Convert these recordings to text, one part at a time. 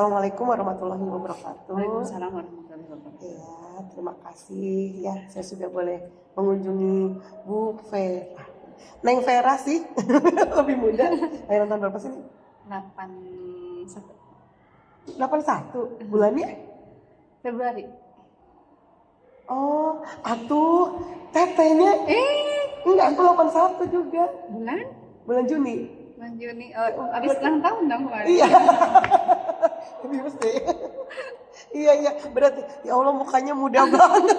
Assalamualaikum warahmatullahi wabarakatuh. Waalaikumsalam warahmatullahi wabarakatuh. Ya, terima kasih ya, saya sudah boleh mengunjungi Bu Vera. Neng Vera sih, lebih muda. Ayo tahun berapa sih? 81 81 bulannya? Februari. Oh, atuh tetenya. Enggak, aku 81 juga. Bulan Juni. Bulan Juni. Oh, abis ulang tahun dong kemarin. Iya. Ini mesti. Iya, berarti ya Allah mukanya muda banget.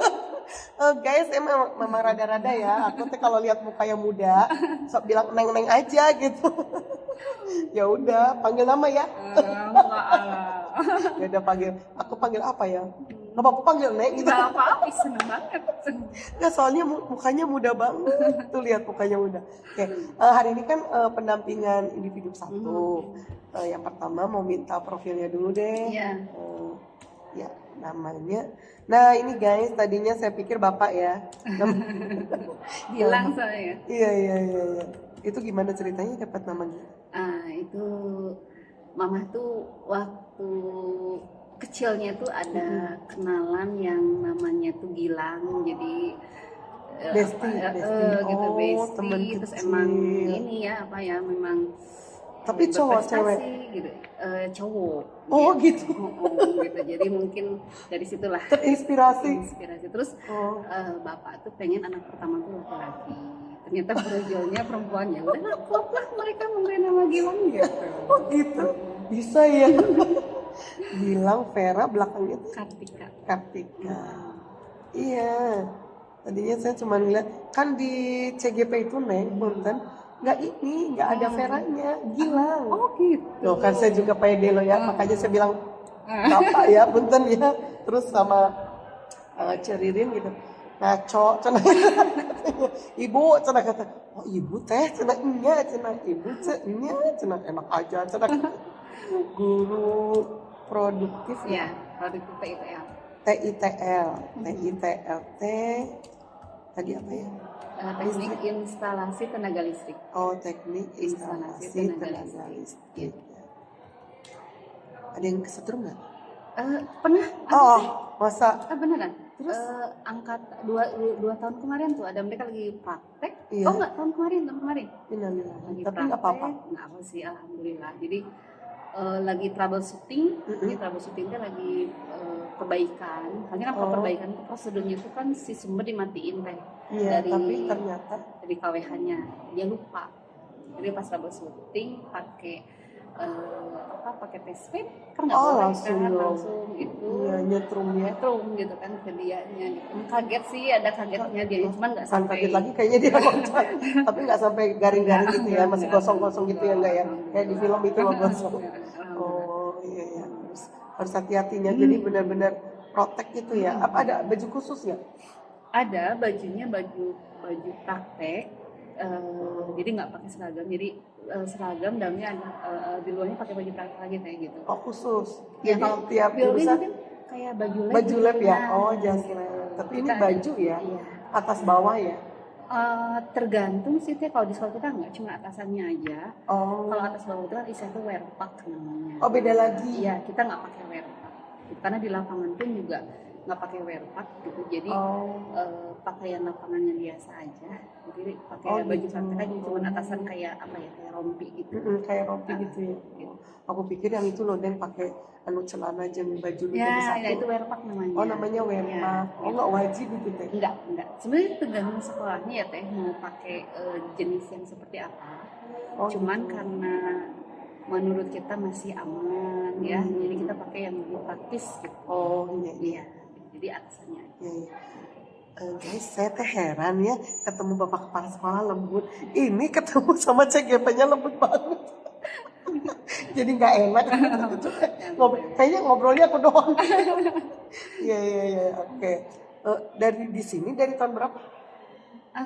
Guys, memang rada-rada ya. Aku tuh kalau lihat mukanya muda, sok bilang neng-neng aja gitu. Ya udah, panggil nama ya. Ya udah panggil. Aku panggil apa ya? Nggak apa-apa panggil Neng gitu. Nggak apa-apa, seneng banget. Ya soalnya mukanya muda banget. Tuh lihat mukanya muda. Oke, hari ini kan pendampingan individu satu. Yang pertama mau minta profilnya dulu deh. Iya. Ya, namanya. Nah ini guys, tadinya saya pikir Bapak ya. Gilang soalnya. Iya. Itu gimana ceritanya dapat nama Gilang? Itu Mama tuh waktu kecilnya tuh ada kenalan yang namanya tuh Gilang, jadi Besti. gitu Oh, teman Besti. Terus kecil. emang ini ya memang Tapi cowok berprestasi, cewek gitu. Cowok. Oh gitu. Gitu. Jadi mungkin dari situlah Terinspirasi. Terus bapak tuh pengen anak pertama tuh laki-laki. Ternyata brojolnya perempuan, ya udah klop lah mereka memberi nama Gilang gitu. Oh gitu. Bisa ya. Gilang Vera belakangnya tuh Kartika. Iya. Tadinya saya cuma ngeliat kan di CGP itu Neng, punten nggak ada Veranya, Gilang. Oh gitu. Loh kan saya juga pede loh ya, makanya saya bilang Bapak ya, punten ya. Terus sama Ceririn gitu. Ngaco, cenah ibu, cenah kata, oh ibu teh, cenah nya, cenah ibu nya, cenah enak aja, cenah guru produktif ya, produktif TITL. TITL tadi apa ya? Teknik instalasi tenaga listrik. Oh, teknik instalasi tenaga listrik. Ada yang kesetrum nggak? Pernah. Oh, masa? Beneran. Terus angkat 2 tahun kemarin tuh ada mereka lagi praktek. Iya. Oh enggak, tahun kemarin. Innalillah. Lagi Tapi nggak praktek, apa-apa. nggak apa sih, alhamdulillah. Jadi lagi troubleshooting, troubleshootingnya lagi perbaikan. Karena kan kalau perbaikan itu prosedurnya itu kan si sumber dimatiin teh. Iya, dari, tapi ternyata dari KWH-nya dia lupa. Jadi pas troubleshooting pakai pakai test kan nggak boleh langsung kan, dong. langsung itu nyetrum gitu kan ke dianya gitu. Kaget sih, ada kagetnya dia, cuman nggak sampai kaget lagi kayaknya dia loncat. Tapi nggak sampai garing-garing gitu ya, masih kosong-kosong gitu ya, enggak ya, kayak di film itu loh gosong. Oh iya harus hati-hatinya. Jadi benar-benar protek gitu ya. Apa ada baju khusus ya? Ada bajunya, baju praktek. Jadi nggak pakai seragam, jadi seragam dalamnya ada di luarnya pakai baju praktek lagi kayak gitu. Oh khusus. Ya, Jadi kalau tiap jurusan kan kayak baju lab ya. Nah, Oh jas lab. Tapi ini baju ya. Iya. Atas bawah ya. Tergantung sih teh, kalau di sekolah kita nggak cuma atasannya aja. Oh. Kalau atas bawah itu kan istilahnya wear pack namanya. Oh beda lagi. Iya, kita nggak pakai wear pack karena di lapangan pun juga nggak pakai wear pack gitu. Jadi pakaian lapangannya biasa aja. Jadi pakai baju praktek aja, cuma atasan kayak kayak rompi gitu. Kayak rompi gitu ya. Gitu. Aku pikir yang itu loh dan pakai celana jeung baju gitu satu. Ya itu wear pack namanya. Oh namanya wear pack. Oh nggak wajib gitu teh? Enggak. Sebenarnya tergantung sekolahnya ya teh mau pakai jenis yang seperti apa. Cuman gitu. Karena menurut kita masih aman ya, jadi kita pakai yang lebih praktis gitu. Oh iya. Jadi atasannya. Iya. Guys, saya teh heran ya ketemu bapak kepala sekolah lembut. Ini ketemu sama CGP-nya lembut banget. Jadi nggak enak. Kayaknya ngobrolnya aku doang. Iya. Oke. Dari di sini dari tahun berapa?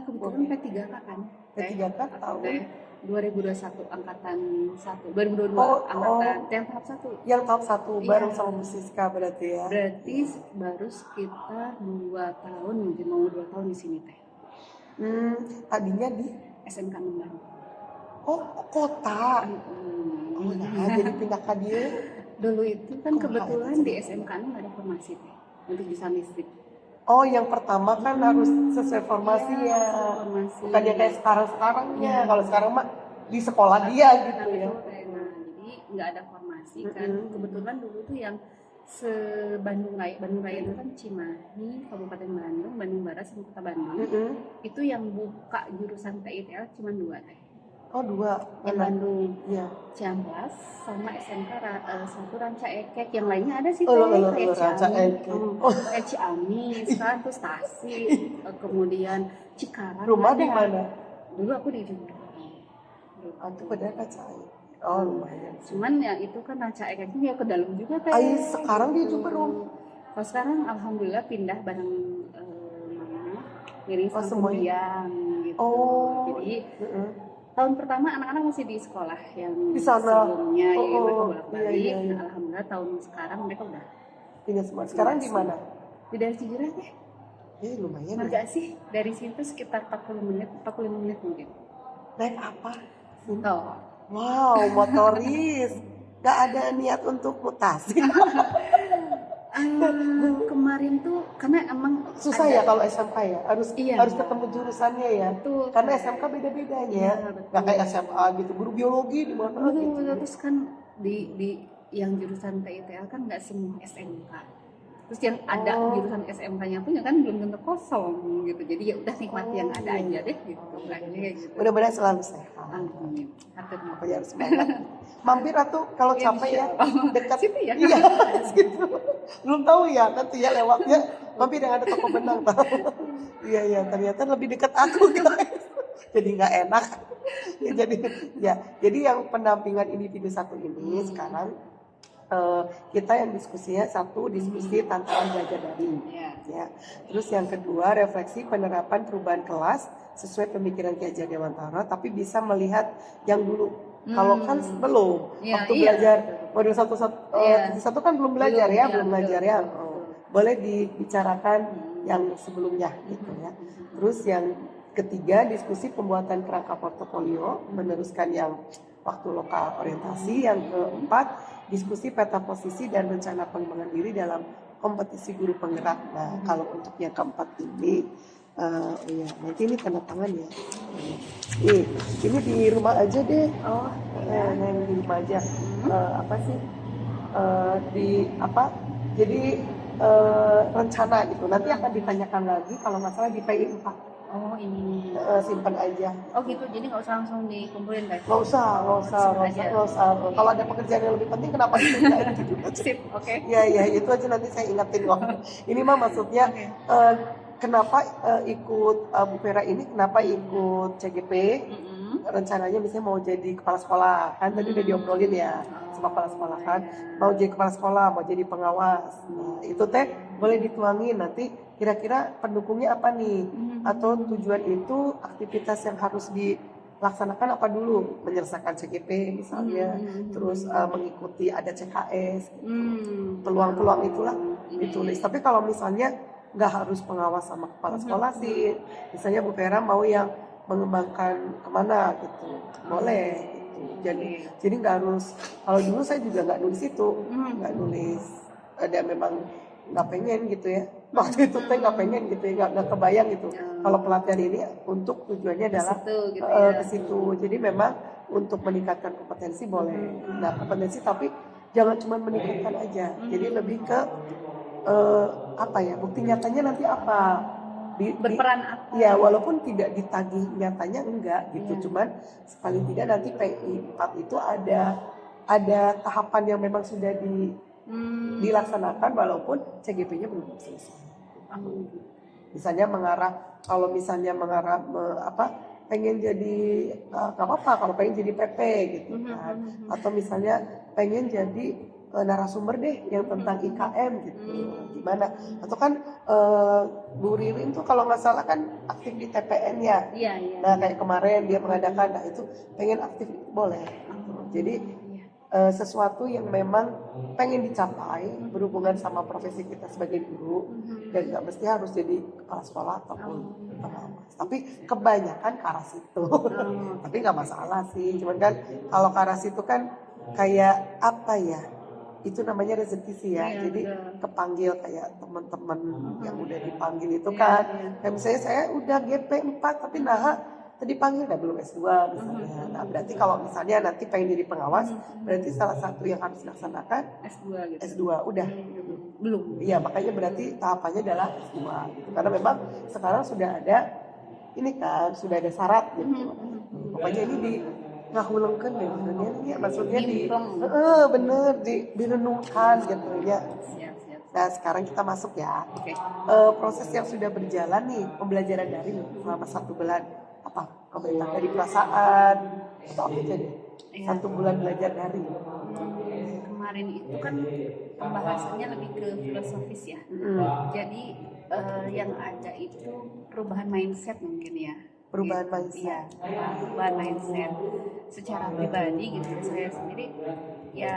Kebetulan P3K kan. P3K tahun 2021 angkatan 1. 2022 angkatan yang tahap 1. Yang tahap 1 bareng sama Bu Siska berarti ya. Berarti baru sekitar 2 tahun, mungkin mau 2 tahun di sini teh. Tadinya di SMK Nembang. Oh, kota. Oh, nah, jadi pindah ke dia. Dulu itu kan Kok kebetulan ada? di SMK nggak ada formasi teh untuk desain listrik. Oh, yang pertama kan harus sesuai formasi Iya, ya. sesuai formasi. Bukannya kayak sekarang-sekarangnya. Iya. Kalau sekarang mah di sekolah dia gitu Nah, ya. betul teh. Nah, jadi nggak ada formasi kan. Kebetulan dulu tuh yang se-Bandung Raya itu kan Cimahi, Kabupaten Bandung, Bandung Barat, sama Kota Bandung. Itu yang buka jurusan PITL cuma 2 teh. Oh, 2. Yang Bandung Iya. Ciamplas sama SMK satu Ranca Ekek, yang lainnya ada sih Oh, teh Ranca kayak Ekek. kayak Ciamis kan, terus Tasik, kemudian Cikarang. Rumah di ada. mana? Dulu aku di Jember. Itu padahal Ranca Ekek. Oh, lumayan. Cuman ya itu kan Ranca Ekeknya ya ke dalam juga teh. Ay, sekarang di Jember. Kalau sekarang alhamdulillah pindah bareng mama, miring Oh, sama semuanya? Biang gitu. Oh. Jadi tahun pertama anak-anak masih di sekolah yang Di sana. sebelumnya ya mereka bolak-balik. Iya. Nah, alhamdulillah tahun sekarang mereka udah Pindah semua. Sekarang di mana? di daerah Cijerah teh. Lumayan ya. Agak sih dari situ sekitar 45 menit mungkin. Naik apa? Tuh. Wow, motoris. Gak ada niat untuk mutasi. Kemarin tuh karena emang Susah ada, ya kalau SMK ya. Iya. Harus ketemu jurusannya ya. Betul. Karena SMK beda-bedanya. Iya, betul. Gak kayak SMA gitu. Guru biologi di mana betul, gitu. betul. Terus kan di yang jurusan PITL kan nggak semua SMK. Terus yang ada jurusan SMK-nya pun ya kan belum tentu kosong gitu. Jadi ya udah nikmati yang ada aja deh gitu. Akhirnya kayak gitu. Mudah-mudahan selalu sehat. Amin. Hatur nuhun. Pokoknya harus semangat. Mampir atau kalau capek ya dekat Situ ya? Iya, situ. Belum tahu ya nanti ya lewatnya mampir yang ada toko benang tahu. Iya ternyata lebih dekat aku guys. Jadi nggak enak. Jadi yang pendampingan individu satu ini sekarang kita yang diskusinya satu diskusi tantangan belajar daring. Ya. Terus yang kedua refleksi penerapan perubahan kelas sesuai pemikiran Ki Hajar Dewantara, tapi bisa melihat yang dulu. Kalau kan belum waktu belajar modul satu kan belum belajar belum belajar ya. Boleh dibicarakan yang sebelumnya gitu ya. Terus yang ketiga diskusi pembuatan kerangka portofolio meneruskan yang waktu lokal orientasi. Yang keempat diskusi peta posisi dan rencana pengembangan diri dalam kompetisi guru penggerak. Nah kalau untuk yang keempat ini nanti ini tanda tangan ya. Ini di rumah aja deh. Di rumah aja. Apa sih? Jadi rencana gitu. Nanti akan ditanyakan lagi kalau nggak salah di PI 4. Oh ini. Simpan aja. Oh gitu. Jadi nggak usah langsung dikumpulin kan? Nggak usah. Kalau ada pekerjaan yang lebih penting kenapa ditunda gitu? Sip. Oke. Ya itu aja nanti saya ingetin kok. Ini mah maksudnya kenapa ikut Bu Vera ini, kenapa ikut CGP? Rencananya misalnya mau jadi kepala sekolah, kan tadi udah diobrolin ya sama kepala sekolah kan, mau jadi kepala sekolah, mau jadi pengawas. Nah, itu teh boleh dituangin nanti kira-kira pendukungnya apa nih? Atau tujuan itu aktivitas yang harus dilaksanakan apa dulu? Menyelesaikan CGP misalnya, terus mengikuti ada CKS, gitu. Peluang-peluang itulah ditulis. Tapi kalau misalnya nggak harus pengawas sama kepala sekolah sih, misalnya Bu Vera mau yang mengembangkan kemana gitu, boleh gitu. Jadi nggak harus. Kalau dulu saya juga nggak nulis itu, nggak nulis. Ada memang nggak pengen gitu ya. Waktu itu saya nggak pengen gitu ya, nggak kebayang gitu. Kalau pelatihan ini untuk tujuannya adalah ke situ. Jadi memang untuk meningkatkan kompetensi boleh. Nah kompetensi tapi jangan cuma meningkatkan aja. Jadi lebih ke bukti nyatanya nanti apa? Berperan apa? Ya walaupun tidak ditagih nyatanya enggak gitu, cuman paling tidak nanti PI 4 itu ada tahapan yang memang sudah dilaksanakan walaupun CGP-nya belum selesai. Misalnya kalau misalnya mengarah pengen jadi nggak apa-apa kalau pengen jadi PP gitu kan, atau misalnya pengen jadi narasumber deh yang tentang IKM gitu, gimana? Atau kan Bu Ririn tuh kalau nggak salah kan aktif di TPN ya. Iya. Nah kayak kemarin dia mengadakan, nah itu pengen aktif boleh. Jadi sesuatu yang memang pengen dicapai berhubungan sama profesi kita sebagai guru, dan nggak mesti harus jadi kepala sekolah ataupun pengawas. Tapi kebanyakan ke arah situ. Tapi nggak masalah sih. Cuman kan kalau ke arah situ kan kayak apa ya? itu namanya rezeki sih ya. Iya, Jadi betul. kepanggil kayak teman-teman yang udah dipanggil itu Iya, kan. iya. Kayak misalnya saya udah GP 4 tapi nah tadi panggil udah belum S2 misalnya. Nah, berarti kalau misalnya nanti pengen jadi pengawas, berarti salah satu yang harus dilaksanakan S2 gitu. S2 udah. Belum. Iya, makanya berarti tahapannya adalah S2 gitu. Karena memang sekarang sudah ada ini kan, sudah ada syarat gitu. Pokoknya ini di ngahulengkeun deh maksudnya ini maksudnya Dimpleng. bener direnungkan gitu ya. Siap, siap. Nah, sekarang kita masuk ya. Oke. Proses yang sudah berjalan nih pembelajaran daring selama 1 bulan apa komentar dari perasaan atau apa jadi Iya. 1 bulan belajar daring. Kemarin itu kan pembahasannya lebih ke filosofis ya. Jadi yang ada itu perubahan mindset mungkin ya. Perubahan Gitu. mindset. Iya, perubahan mindset. Secara pribadi gitu saya sendiri ya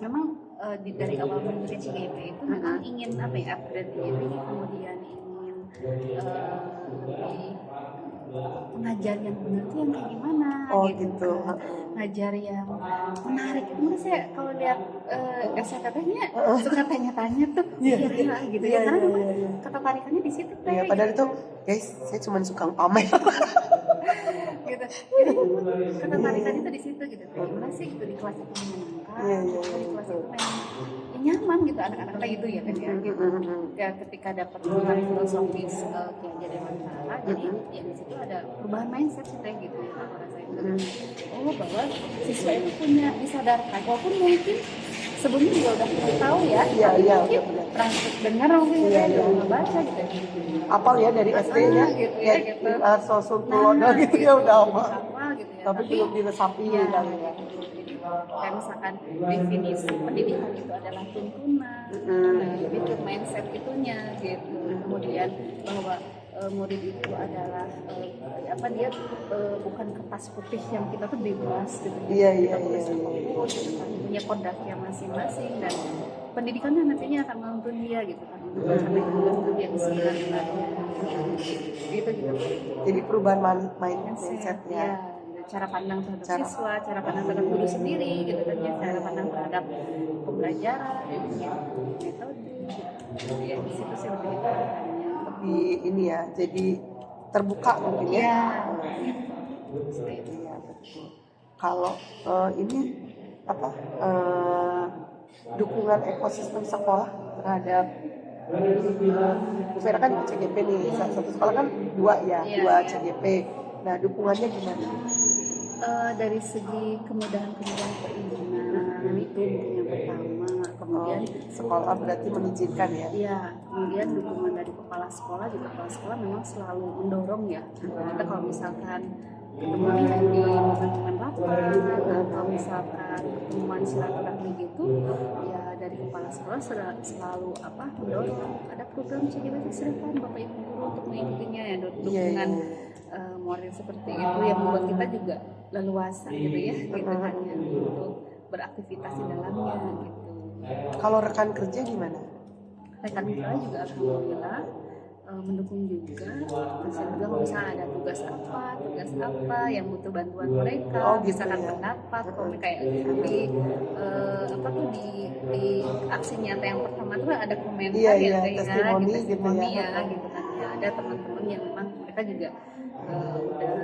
memang dari awal mengikuti CGP itu memang ingin apa ya upgrade diri, kemudian ingin lebih pengajar yang benar tuh yang kayak gimana gitu. kan. Ngajar yang menarik. Menurut saya kalau lihat SKT-nya suka tanya-tanya tuh kira-kira gitu ya. Karena memang ketertarikannya di situ Iya, padahal itu guys, saya cuma suka pamer. gitu. Jadi ketertarikannya tuh di situ gitu. Gimana sih gitu di kelas itu menyenangkan, di kelas itu memang ya nyaman gitu anak-anak kayak gitu ya kan ya. Gitu. Ya ketika dapat tentang filosofis Ki Hajar Dewantara, jadi ya di situ ada perubahan mindset sih kayak gitu ya kalau saya. Oh bahwa siswa itu punya disadarkan, walaupun mungkin sebelumnya juga udah tahu ya, Iya, mungkin benar. pernah dengar mungkin ya, udah baca gitu. Apal ya dari SD-nya gitu ya, gitu. Sosok Kulono gitu ya udah apa. Hafal gitu ya. Tapi belum diresapi ya, kali ya. Jadi kayak misalkan definisi pendidikan itu adalah tuntunan, nah, lebih ke mindset itunya gitu. Kemudian bahwa murid itu adalah dia bukan kertas putih yang kita tuh bebas gitu. Iya. Gitu kan, punya kodratnya masing-masing dan pendidikannya nantinya akan menuntun dia gitu kan untuk sampai ke dia kesenangan gitu. Jadi perubahan mindset ya. ya. Cara pandang terhadap siswa, cara pandang terhadap guru sendiri gitu kan ya, cara pandang terhadap pembelajaran gitu, metode gitu. Ya di situ sih lebih ditekankannya. Di ini ya, jadi terbuka mungkin ya. Iya. Iya betul. Kalau ini apa dukungan ekosistem sekolah terhadap Bu Vera kan CGP nih, satu sekolah kan 2 ya, 2 CGP. Nah dukungannya gimana? Dari segi kemudahan perizinan itu mungkin yang pertama, kemudian sekolah berarti mengizinkan ya? Iya, kemudian dukungan dari kepala sekolah juga, kepala sekolah memang selalu mendorong ya. Kita kalau misalkan ketemu di momen-momen rapat atau misalkan pertemuan silaturahmi gitu, ya dari kepala sekolah selalu mendorong ada program CGP, silakan Bapak Ibu guru untuk mengikutinya ya, dukungan moral seperti itu yang membuat kita juga leluasa gitu ya, gitu kan ya, untuk beraktivitas di dalamnya gitu. Kalau rekan kerja gimana? Rekan kerja juga alhamdulillah mendukung juga. Terus juga kalau misalnya ada tugas apa yang butuh bantuan mereka, misalkan pendapat, kalau kayak kami di aksi nyata yang pertama tuh ada komentar testimoni ya gitu kan ya. Ada teman-teman yang memang mereka juga udah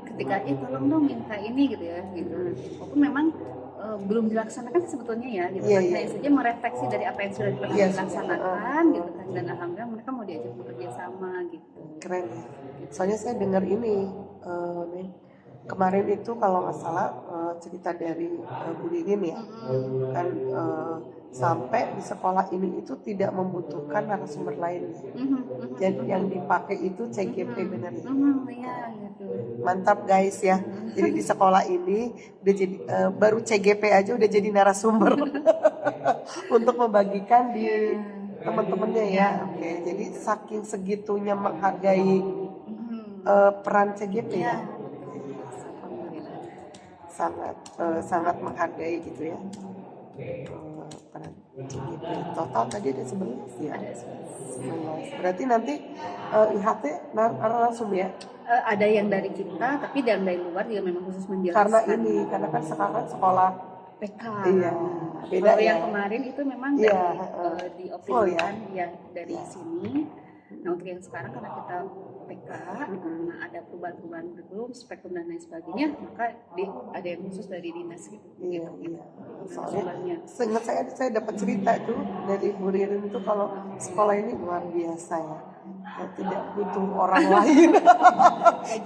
ketika tolong dong minta ini gitu ya gitu. Walaupun memang belum dilaksanakan sebetulnya ya gitu kan. Hanya saja merefleksi dari apa yang sudah dilaksanakan gitu kan, dan alhamdulillah mereka mau diajak bekerja sama gitu. Keren. Soalnya saya dengar ini kemarin itu kalau nggak salah cerita dari Bu Dinin ya, kan sampai di sekolah ini itu tidak membutuhkan narasumber lain. Jadi yang dipakai itu CGP benar ya. Iya gitu. Mantap guys ya. Jadi di sekolah ini udah jadi baru CGP aja udah jadi narasumber untuk membagikan di teman-temannya ya. Oke, jadi saking segitunya menghargai peran CGP ya. Sangat menghargai gitu ya. Peran CGP. Total tadi ada 11 ya. Ada 11. Berarti nanti IHT langsung ya. Ada yang dari kita, tapi dari luar juga memang khusus menjelaskan. Karena kan sekarang sekolah PK. Iya, beda Kalau ya. yang kemarin itu memang Iya, dari full ya. diopinikan ya dari sini. Nah untuk yang sekarang karena kita PK, nah ada perubahan-perubahan kurikulum, spektrum dan lain sebagainya, maka ada yang khusus dari dinas gitu. Iya, gitu. iya. Nah, Soalnya sebenarnya. seingat saya dapat cerita tuh dari Bu Ririn itu kalau sekolah ini luar biasa ya. Tidak butuh orang lain.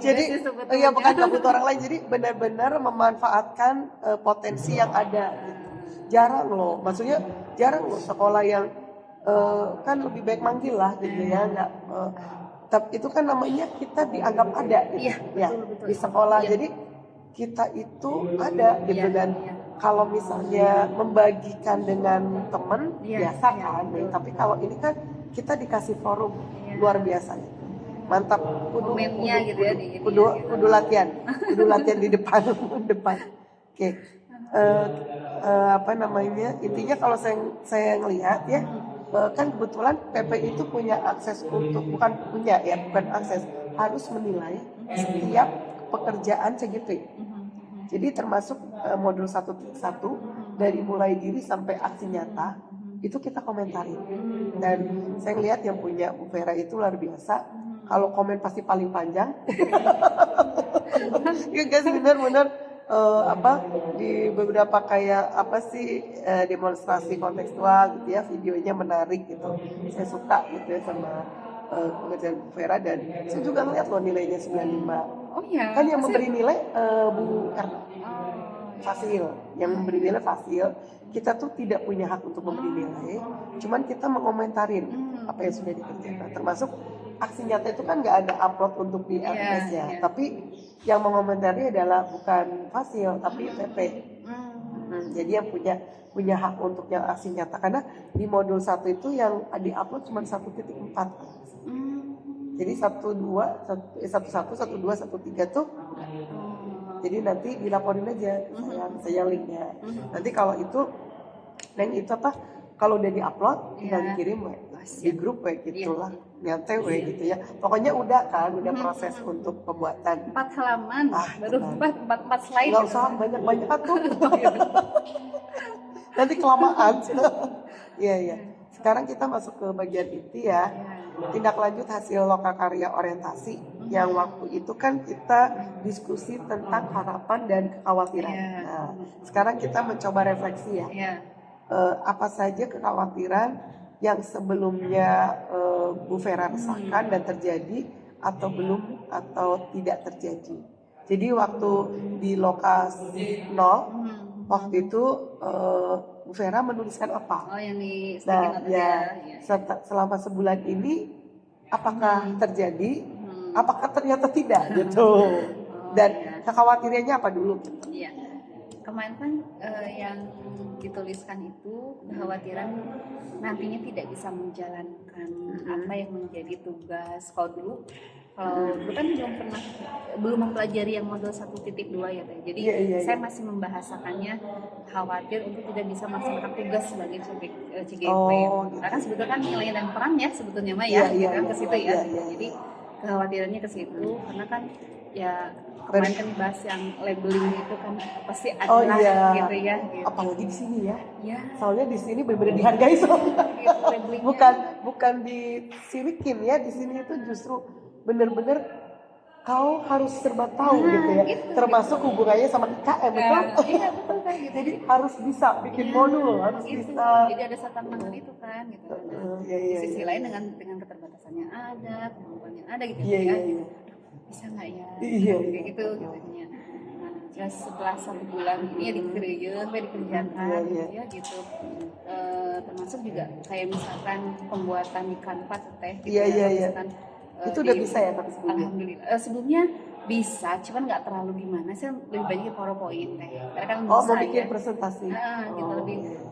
Jadi sih sebetulnya. ya bukan nggak butuh orang lain. Jadi benar-benar memanfaatkan potensi yang ada. Gitu. Jarang loh, maksudnya jarang loh sekolah yang kan lebih baik manggil lah gitu ya. Nggak, tapi itu kan namanya kita dianggap ada gitu. Iya, Ya, betul. di sekolah. Iya. Jadi kita itu ada gitu Iya, dan iya. kalau misalnya membagikan dengan teman Iya, biasa iya, kan, betul. tapi kalau ini kan kita dikasih forum Iya. luar biasa gitu. Mantap, Momennya gitu ya, di ini kudu, ya, gitu. kudu latihan di depan depan. Oke. Apa namanya? Intinya kalau saya ngelihat ya, kan kebetulan PP itu punya akses untuk bukan akses, harus menilai setiap pekerjaan CGP. Jadi termasuk modul 1.1 dari mulai diri sampai aksi nyata itu kita komentarin. Dan saya lihat yang punya Bu Vera itu luar biasa. Kalau komen pasti paling panjang. Ya guys, benar-benar di beberapa kayak demonstrasi kontekstual gitu ya, videonya menarik gitu. Saya suka gitu ya sama pengajaran Bu Vera dan saya juga ngeliat loh nilainya 95. Oh iya. Kan yang memberi nilai Bu Erna. Fasil, yang memberi nilai Fasil. Kita tuh tidak punya hak untuk memberi nilai, cuman kita mengomentarin apa yang sudah dikerjakan. Termasuk aksi nyata itu kan nggak ada upload untuk di LMS ya, tapi yang mengomentari adalah bukan Fasil tapi PP. Jadi yang punya hak untuk yang aksi nyata karena di modul 1 itu yang di-upload cuma 1.4. Jadi 11, 12, 13 tuh jadi nanti dilaporin aja saya linknya. Nanti kalau itu link itu kalau udah diupload tinggal dikirim di grup gitulah, nyantai gitu ya. Pokoknya udah proses untuk pembuatan. 4 halaman, baru 4 slide. Nggak usah banyak tuh. Nanti kelamaan. Iya. Sekarang kita masuk ke bagian inti ya. Tindak lanjut hasil lokakarya orientasi yang waktu itu kan kita diskusi tentang harapan dan kekhawatiran. Nah, sekarang kita mencoba refleksi ya. Apa saja kekhawatiran yang sebelumnya Bu Vera rasakan dan terjadi atau belum atau tidak terjadi. Jadi waktu di lokasi 0 waktu itu Bu Vera menuliskan apa? Oh, yang di selama sebulan ini apakah terjadi? Apakah ternyata tidak gitu? Dan kekhawatirannya apa dulu? Iya. Kemarin kan yang dituliskan itu kekhawatiran nantinya tidak bisa menjalankan apa yang menjadi tugas. Kalau dulu kan belum mempelajari yang modul 1.2 ya Teh. Jadi saya masih membahasakannya khawatir untuk tidak bisa melaksanakan tugas sebagai CGP. Karena kan sebetulnya kan nilai dan peran ya sebetulnya mah ya, ke situ ya. Jadi kekhawatirannya ke situ karena kan ya kemarin kan dibahas yang labeling itu kan pasti ada gitu ya. Gitu. Apalagi di sini ya. Soalnya di sini benar-benar dihargai soalnya. Gitu, bukan disilikin ya, di sini itu justru benar-benar kau harus serba tahu gitu ya. Termasuk hubungannya sama IKM betul? Iya betul kan gitu. Jadi harus bisa bikin modul, harus bisa. Jadi ada tantangan itu kan gitu. Di sisi lain dengan keterbatasannya ada, kemampuannya ada gitu ya. Bisa nggak ya? Kayak gitu gitu. Nah, terus setelah 1 bulan ini ya dikerjakan ya gitu. Termasuk juga kayak misalkan pembuatan di Canva Teh gitu. Misalkan, itu udah bisa ya tapi sebelumnya? Alhamdulillah. Sebelumnya bisa, cuman nggak terlalu gimana. Saya lebih banyak PowerPoint Teh. Karena kan mau bikin presentasi. Gitu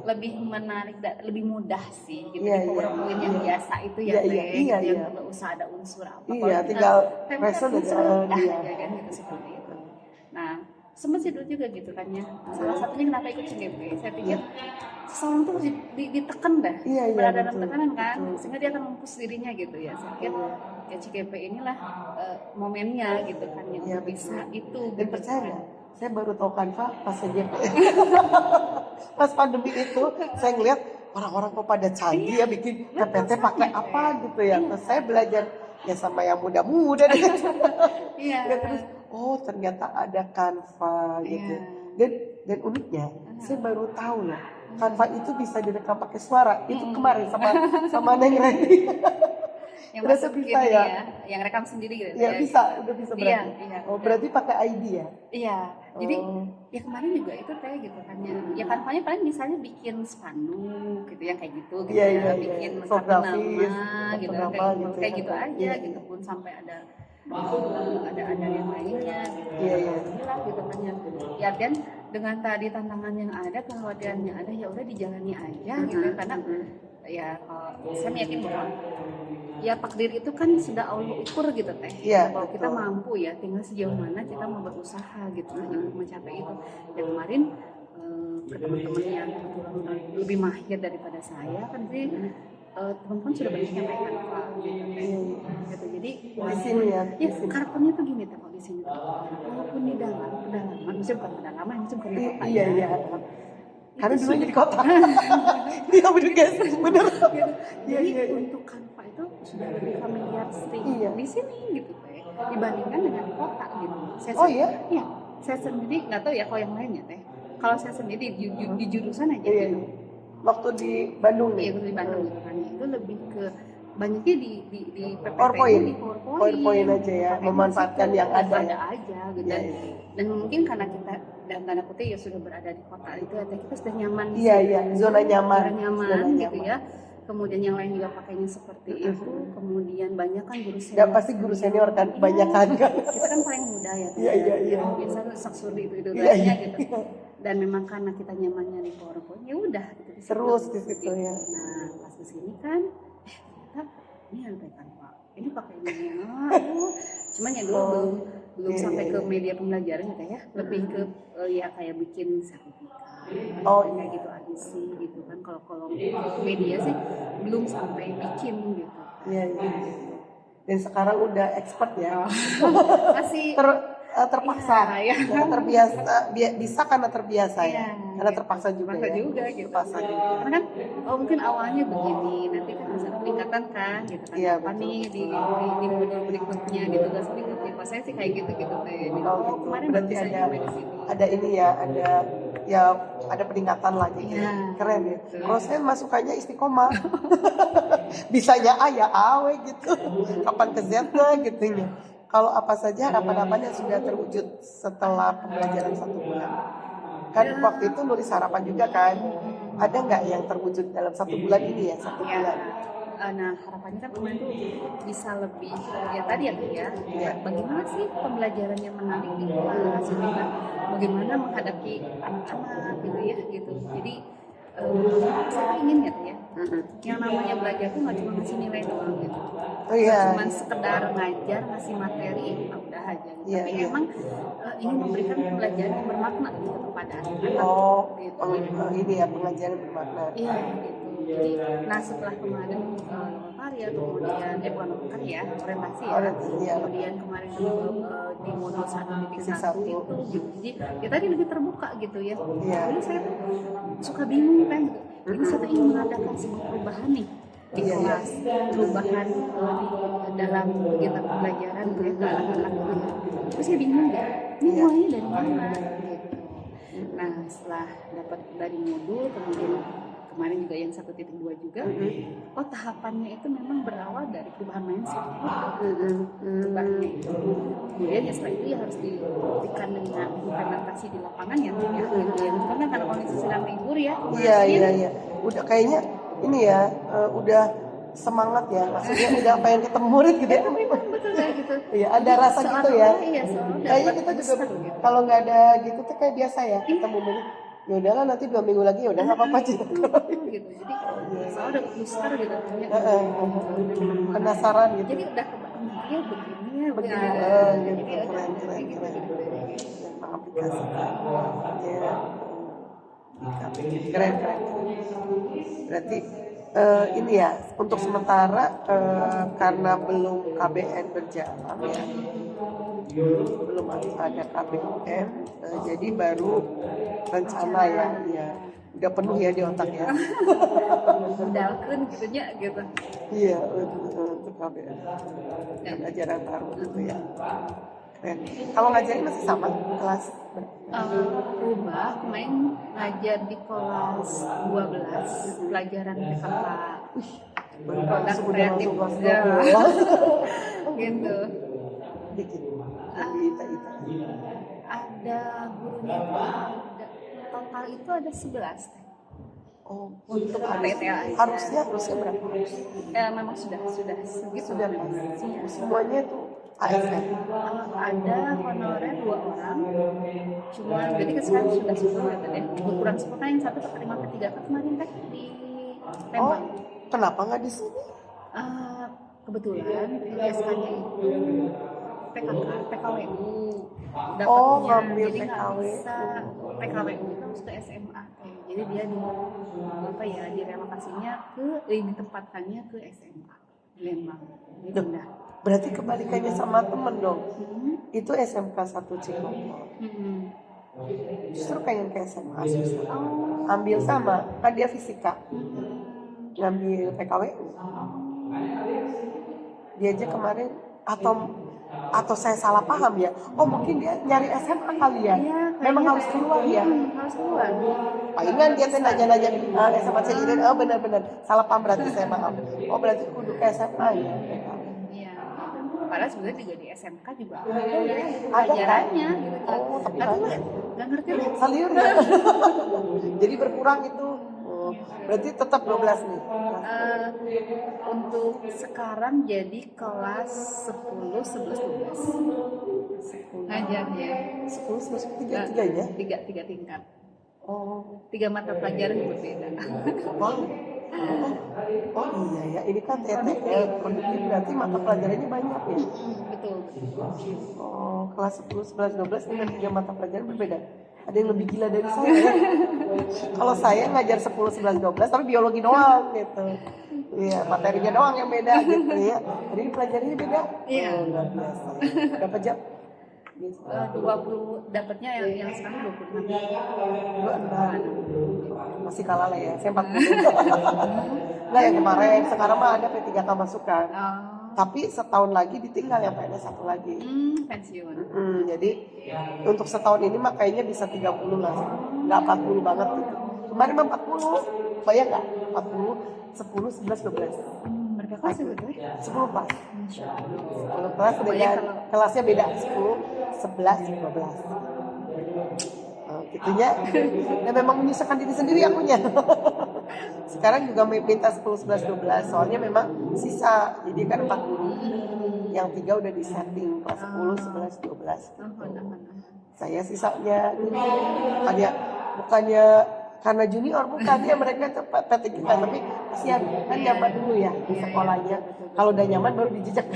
lebih menarik, lebih mudah sih gitu. PowerPoint yang biasa itu ya Teh. Yang nggak usah ada unsur apa. Tinggal present aja kan gitu seperti itu. Nah, sempat sih dulu juga gitu kan ya. Salah satunya kenapa ikut CGP? Saya pikir seseorang tuh harus ditekan dah, berada dalam tekanan kan, sehingga dia akan mempush dirinya gitu ya. Saya pikir ya CGP inilah momennya gitu kan yang bisa itu. Dan percaya nggak? Saya baru tahu Canva pas CGP. Pas pandemi itu saya ngeliat orang-orang kok pada canggih ya bikin PPT pakai apa gitu ya. Terus saya belajar ya sama yang muda-muda deh. Iya. Ya, terus ternyata ada Canva gitu. Dan uniknya saya baru tahu loh, Canva itu bisa direkam pakai suara. Itu kemarin sama Neng Reni. Yang Ternyata masuk bisa ini ya. Yang rekam sendiri gitu. Ya bisa, udah bisa berarti. Iya. Oh berarti pakai ID ya? Iya, jadi ya kemarin juga itu teh gitu kan ya Canva-nya paling misalnya bikin spanduk gitu yang kayak gitu Iya, ya, iya. bikin Infografis, nama gitu nama kayak gitu kayak ya. gitu aja Iya. gitu pun sampai ada yang lainnya gitu. Iya. Inilah gitu kan ya dan dengan tadi tantangan yang ada, kekhawatiran yang ada ya udah dijalani aja gitu ya, karena ya saya yakin bahwa ya takdir itu kan sudah Allah ukur gitu teh. Iya, Kalau kita betul. mampu ya, tinggal sejauh mana kita mau berusaha gitu untuk mencapai itu. Dan kemarin ke teman-teman yang kebetulan lebih mahir daripada saya kan sih teman-teman sudah banyak menyampaikan Pak gitu. Gitu. Jadi Di sini ya. ya karakternya tuh gini tuh kalau di sini tuh. Walaupun di dalam pedalaman, maksudnya bukan pedalaman, maksudnya bukan di kota Iya, ya. iya. Karena dulu di kota. Iya bener guys, bener. Iya, Jadi iya. untuk Canva itu sudah lebih familiar sering Iya. di sini gitu teh dibandingkan dengan kota gitu. Oh, iya? Iya, saya sendiri nggak tahu ya kalau yang lainnya teh. Kalau saya sendiri di jurusan aja Iya. gitu. Waktu di Bandung Iya, nih. di Bandung gitu kan. Itu lebih ke banyaknya di PPT PowerPoint. di PowerPoint. PowerPoint aja ya, PowerPoint memanfaatkan masih yang ada ya. aja gitu. Iya, Dan, iya. dan mungkin karena kita dalam tanda kutip ya sudah berada di kota itu ya kita sudah nyaman di Iya, situ. iya, zona nyaman. Zona nyaman Zona gitu nyaman. ya. Kemudian yang lain juga pakainya seperti itu. Kemudian banyak kan guru Ya senior. pasti guru senior kan, kebanyakan kan. Kita kan paling muda ya. Iya. Biasa saksuri itu Iya, iya. gitu. Dan memang karena kita nyamannya di PowerPoint ya udah gitu, di situ. Terus di situ ya. Nah pas kesini kan ternyata ini ada Canva, ini pakai ini cuman ya dulu belum Iya, sampai iya, ke iya. media pembelajaran gitu ya, lebih ke ya kayak bikin sertifikat Oh, kayak gitu aja sih gitu kan. Kalau media sih belum sampai bikin gitu. Iya. Dan sekarang udah expert ya. Masih Terpaksa, Iya. ya, terbiasa, bisa karena terbiasa ya, Iya, karena gitu. terpaksa juga Terpaksa ya. juga gitu. Terpaksa juga. Karena kan mungkin awalnya begini, nanti kan bisa peningkatan kan gitu kan. Iya, Apa betul. nih di modul berikutnya, di tugas berikutnya. Pas saya sih kayak gitu teh. Gitu. Kemarin Berarti baru bisa ada nyampe di sini. ini ya, ada peningkatan lagi. Iya, Keren ya. betul. Kalau saya masukannya istiqomah, bisanya A ya awe gitu. Kapan ke Z gitu ya. Kalau apa saja harapan-harapan yang sudah terwujud setelah pembelajaran 1 bulan. Kan waktu itu nulis harapan juga kan. Ada nggak yang terwujud dalam 1 bulan ini ya, 1 Ya, bulan? nah harapannya kan kemarin tuh bisa lebih ya tadi ya Teh, ya. Iya. Bagaimana sih pembelajaran yang menarik di kelas gitu kan? Bagaimana menghadapi anak-anak gitu ya gitu. Jadi saya ingin ya Teh, ya. Yang namanya belajar tuh nggak cuma ngasih nilai doang gitu. Oh iya. Cuma sekedar ngajar, ngasih materi, udah aja. Gitu. Iya, Tapi iya. emang ingin memberikan pembelajaran yang bermakna gitu kepada anak-anak. Oh, gitu. ini ya pengajaran bermakna. Iya gitu. Jadi, nah setelah kemarin karya, kemudian bukan karya, orientasi ya. Orientasi, ya. Kemudian kemarin juga di modul 1.1 itu gitu. Jadi ya tadi lebih terbuka gitu ya. Iya. Jadi saya suka bingung kan gitu. Ini saya tuh ingin mengadakan sebuah perubahan nih di Iya, kelas, perubahan di dalam kegiatan pembelajaran gitu ya, ke anak-anak gitu. Terus saya bingung ya, ini Iya. mulainya dari mana gitu. Nah setelah dapat dari modul, kemudian kemarin juga yang 1.2 juga, oh tahapannya itu memang berawal dari perubahan mindset. Perubahannya itu. Kemudian ya setelah itu ya harus dibuktikan dengan implementasi di lapangan ya. Gitu ya. Karena karena kondisi sedang libur ya. Iya. Udah kayaknya ini ya, udah semangat ya, maksudnya udah pengen ketemu murid gitu ya. Betul ya gitu. Iya, ada rasa gitu ya. Iya, soalnya Kayaknya kita juga kalau nggak ada gitu tuh kayak biasa ya, ketemu murid. Ya udahlah nanti 2 minggu lagi ya udah nggak apa-apa sih. gitu. Jadi soalnya udah booster gitu. Penasaran gitu. Jadi udah ya begini ya. Begini, gitu. Jadi udah Keren. gitu. Mengaplikasikan. Ya. Keren. Berarti ini ya untuk sementara karena belum KBN berjalan ya, belum ada KBN, jadi baru rencana ya udah penuh ya di otak ya. modalkeun gitunya gitu. Iya, untuk KBM. Pelajaran baru gitu ya. Keren. Kalau ngajarin masih sama kelas Rubah kemarin ngajar di kelas 12 pelajaran PKK produk kreatif ya. Gitu. Bikin di Ita-Ita. Ada gurunya tuh ada total itu ada 11 Oh, untuk PTA aja. harusnya berapa? Memang sudah segitu. Sudah Mas. Semuanya tuh ASN. Ada honorer 2 orang, cuma jadi kan sekarang sudah 10 ya tadi. Kurang 10 kan yang satu terima P3K kemarin teh di Oh, Lembang. kenapa nggak di sini? Kebetulan SK-nya itu PKWU dapatnya, Oh, ngambil jadi nggak PKWU. bisa PKWU itu harus ke SMA jadi dia di direlokasinya ditempatkannya ke SMA di Lembang di Bunda. Berarti kebalikannya sama temen dong. Itu SMK 1 Cikopo. Justru pengen ke SMA susah. Ambil sama, kan dia fisika. Ngambil PKWU. Dia aja kemarin atau saya salah paham ya. Oh, mungkin dia nyari SMA kali ya. Iya, Memang harus keluar ya. Harus keluar. Palingan dia teh nanya-nanya SMA Ciliren. Oh, benar-benar salah paham berarti saya maaf. Oh, berarti kudu ke SMA ya. Iya. Padahal sebenarnya juga di SMK juga ada ya Ada pelajarannya kan? gitu kan. Oh, tapi Aduh, banyak. nggak ngerti deh. Saliur ya. Jadi berkurang itu. Oh, berarti tetap 12 nih. Untuk sekarang jadi kelas 10, 11, 12 ngajarnya 10, 11, 3 ya? tiga tingkat, Oh, 3 mata pelajaran berbeda. wow. Oh iya ya, ini kan TTE, produktif berarti mata pelajarannya banyak ya? Betul. Oh, kelas 10, 11, 12 dengan 3 mata pelajaran berbeda. Ada yang lebih gila dari saya ya? Kalau saya ngajar 10, 11, 12 tapi biologi doang gitu. Iya, materinya doang yang beda gitu ya. Jadi pelajarannya beda? Iya. Oh, luar biasa. Berapa jam? 20 dapatnya yang sekarang 26. 26. Masih kalah lah ya, saya 40. Nah yang kemarin, sekarang mah ada P3K masukan. Tapi setahun lagi ditinggal yang PNS satu lagi. Pensiun. Jadi untuk setahun ini mah kayaknya bisa 30 lah. Nggak 40 banget gitu. Kemarin mah 40. Bayang nggak? 40, 10, 11, 12. Berapa kelas itu? 10 kelas. 10 kelas dengan kelasnya beda. 10, 11, 12. Gitunya. Dan memang menyusahkan diri sendiri akunya. Sekarang juga minta 10, 11, 12. Soalnya memang sisa. Jadi kan 40. Yang 3 udah di setting. Kelas 10, 11, 12. Saya sisanya. Bukannya karena junior bukan ya mereka cepat P3K tapi kasihan kan nyaman dulu ya di sekolahnya. Kalau udah nyaman baru dijejak.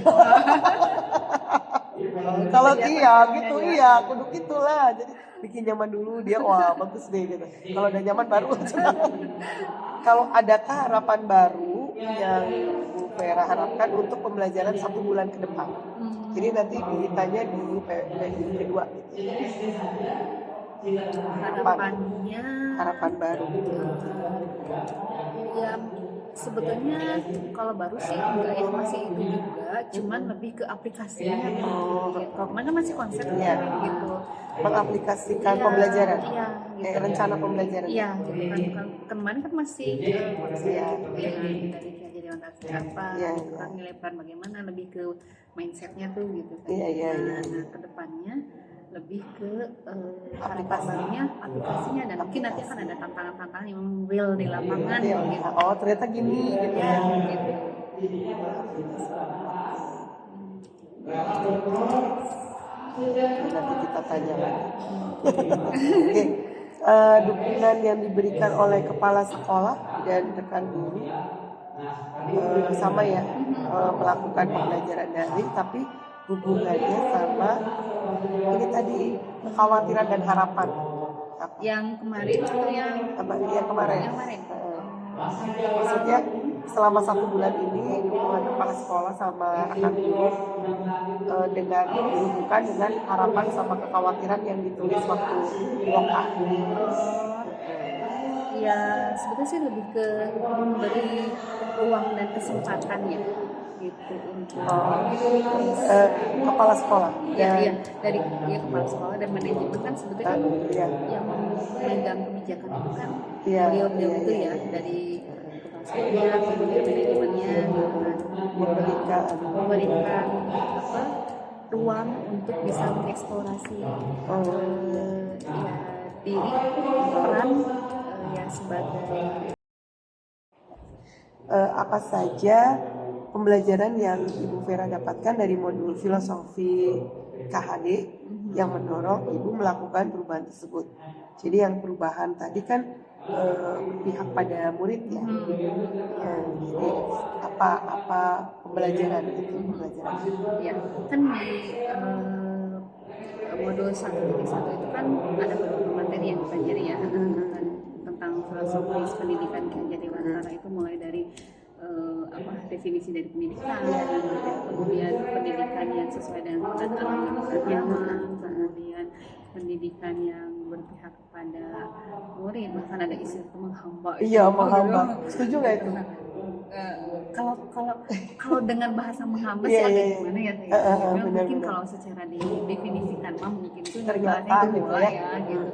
Kalau dia gitu iya kudu gitulah. Jadi bikin nyaman dulu dia wah bagus deh gitu. Kalau udah nyaman baru. Kalau adakah harapan baru yang Bu Vera harapkan untuk pembelajaran 1 bulan ke depan? Jadi nanti ditanya di kedua gitu. Harapan baru ya sebetulnya kalau baru sih enggak ya masih itu juga cuman lebih ke aplikasinya gitu. Kemana masih konsepnya gitu mengaplikasikan pembelajaran gitu. Rencana pembelajaran gitu kan kemarin kan masih konsep dari jadi apa kan nilai peran bagaimana lebih ke mindsetnya tuh gitu kan nah kedepannya lebih ke aplikasinya dan mungkin nanti akan ada tantangan-tantangan yang real di lapangan gitu. Oh ternyata gini gitu ya gitu. Nanti kita tanya lagi. Oke. Dukungan yang diberikan oleh kepala sekolah dan rekan guru sama ya melakukan pembelajaran daring tapi hubungannya sama ini tadi kekhawatiran dan harapan. Yang kemarin atau yang kemarin? Yang kemarin. Maksudnya selama 1 bulan ini dukungan kepala sekolah sama rekan guru dengan dihubungkan dengan harapan sama kekhawatiran yang ditulis waktu lokal. ya sebetulnya sih lebih ke memberi ruang dan kesempatan ya gitu untuk kepala sekolah ya dari kepala sekolah dan manajemen kan sebetulnya iya. yang memegang kebijakan itu kan Iya, beliau-beliau iya, itu iya. ya dari kepala sekolahnya kemudian manajemennya gitu kan memberikan apa ruang untuk bisa mengeksplorasi ya diri peran ya sebagai apa saja pembelajaran yang Ibu Vera dapatkan dari modul filosofi KHD yang mendorong Ibu melakukan perubahan tersebut. Jadi yang perubahan tadi kan berpihak pada murid ya. Jadi apa pembelajaran itu pembelajaran. ya kan di modul 1.1 itu kan ada beberapa materi yang dipelajari ya tentang filosofis pendidikan Ki Dewantara itu mulai dari definisi dari pendidikan, kemudian pendidikan yang sesuai dengan keadaan zaman, kemudian pendidikan yang berpihak kepada murid, bahkan ada istilah menghamba. Iya, menghamba. Setuju nggak itu? Kalau dengan bahasa menghamba sih agak gimana ya mungkin kalau secara didefinisikan mah mungkin itu ternyata gitu ya gitu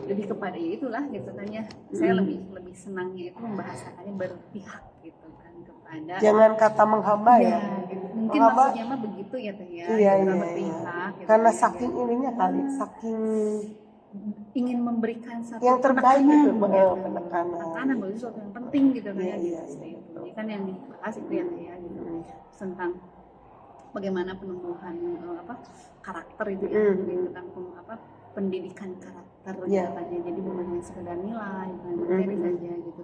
lebih kepada ya itulah gitu kan ya saya lebih senangnya itu membahasakannya berpihak gitu kan kepada jangan kata menghamba ya gitu. Mungkin menghamba, maksudnya mah begitu ya teh ya iya, gitu, iya, berpihak iya. gitu, Karena ya, saking ininya kali saking ingin memberikan satu yang terbaik itu penekanan bagi sesuatu yang penting gitu kan ya iya. Jadi kan yang dibahas itu ya teh ya gitu tentang bagaimana penumbuhan karakter itu ya tentang pendidikan karakter katanya jadi bukan hanya sekedar nilai bukan materi saja gitu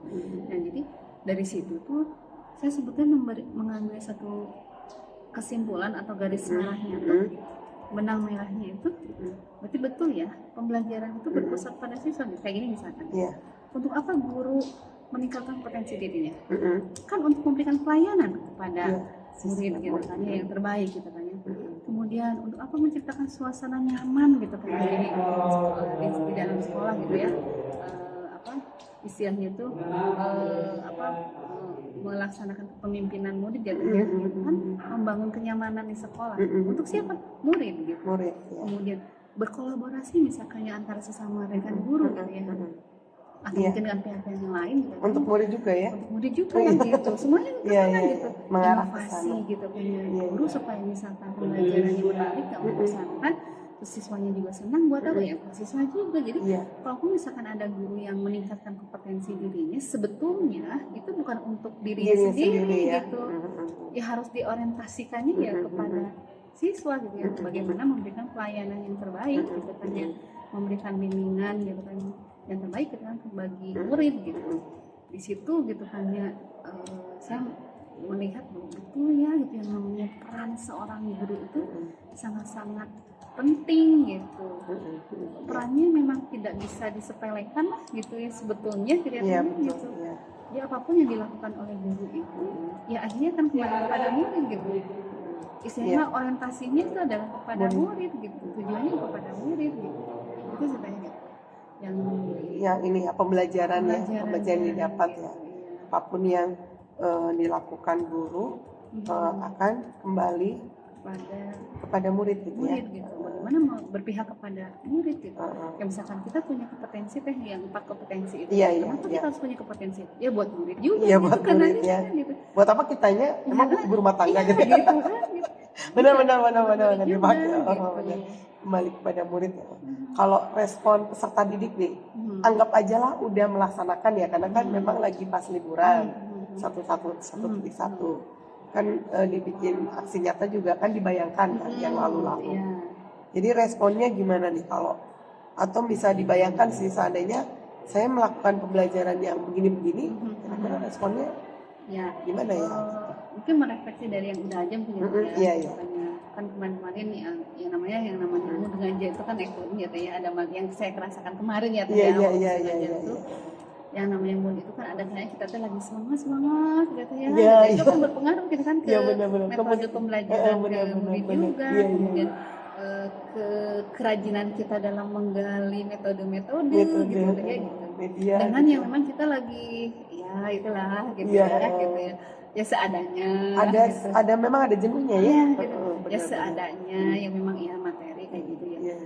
dan jadi dari situ tuh saya sebetulnya mengambil satu kesimpulan atau garis merahnya tuh benang merahnya itu berarti betul ya pembelajaran itu berpusat pada siswa kayak gini misalkan untuk apa guru meningkatkan potensi dirinya kan untuk memberikan pelayanan kepada murid gitu kan ya yang terbaik gitu kan ya kemudian untuk apa menciptakan suasana nyaman gitu kan jadi di dalam sekolah gitu ya istilahnya itu melaksanakan kepemimpinan murid ya gitu kan membangun kenyamanan di sekolah untuk siapa murid gitu kemudian berkolaborasi misalkannya antara sesama rekan guru gitu ya atau mungkin dengan pihak-pihak yang lain gitu untuk murid juga ya untuk murid juga gitu semuanya gitu inovasi gitu punya guru supaya misalkan pembelajarannya menarik gak membosankan terus siswanya juga senang buat apa ya siswa juga jadi kalaupun misalkan ada guru yang meningkatkan kompetensi dirinya sebetulnya itu bukan untuk dirinya sendiri gitu ya harus diorientasikannya ya kepada siswa gitu ya bagaimana memberikan pelayanan yang terbaik gitu kan ya memberikan bimbingan gitu kan yang terbaik gitu kan bagi murid gitu di situ gitu kan ya saya melihat betul ya gitu yang namanya peran seorang guru itu sangat-sangat penting gitu perannya memang tidak bisa disepelekan lah gitu ya sebetulnya kelihatannya gitu ya apapun yang dilakukan oleh guru itu ya akhirnya kan kembali kepada murid gitu istilahnya orientasinya itu adalah kepada murid gitu tujuannya kepada murid gitu itu sebenarnya yang ini ya pembelajaran yang didapat ya apapun yang dilakukan guru akan kembali kepada murid gitu ya gitu. Bagaimana berpihak kepada murid gitu ya misalkan kita punya kompetensi teh yang 4 kompetensi itu kenapa kita harus punya kompetensi ya buat murid juga ya gitu, buat murid ya gitu. Buat apa kitanya emang ibu rumah tangga gitu gitu kan gitu. benar dipakai kembali kepada murid ya. Kalau respon peserta didik nih anggap aja lah udah melaksanakan ya karena kan memang lagi pas liburan satu kan dibikin aksi nyata juga kan dibayangkan kan yang lalu jadi responnya gimana nih kalau atau bisa dibayangkan sih seandainya saya melakukan pembelajaran yang begini-begini kira-kira responnya gimana ya mungkin merefleksi dari yang udah aja punya kan kemarin yang namanya ilmu dengan aja itu kan ekonomi ya ya ada yang saya kerasakan kemarin ya itu yang namanya mood itu kan ada kayak kita tuh lagi semangat gitu ya itu kan berpengaruh gitu kan ke metode pembelajaran murid juga kemudian ke kerajinan kita dalam menggali metode gitu ya gitu media. Dengan gitu. yang memang kita lagi ya itulah gitu Iya. ya gitu ya. Ya seadanya. Ada gitu. ada memang ada jenuhnya ya. Iya, gitu. Benar, Ya benar. seadanya yang memang ya materi kayak gitu ya. Iya.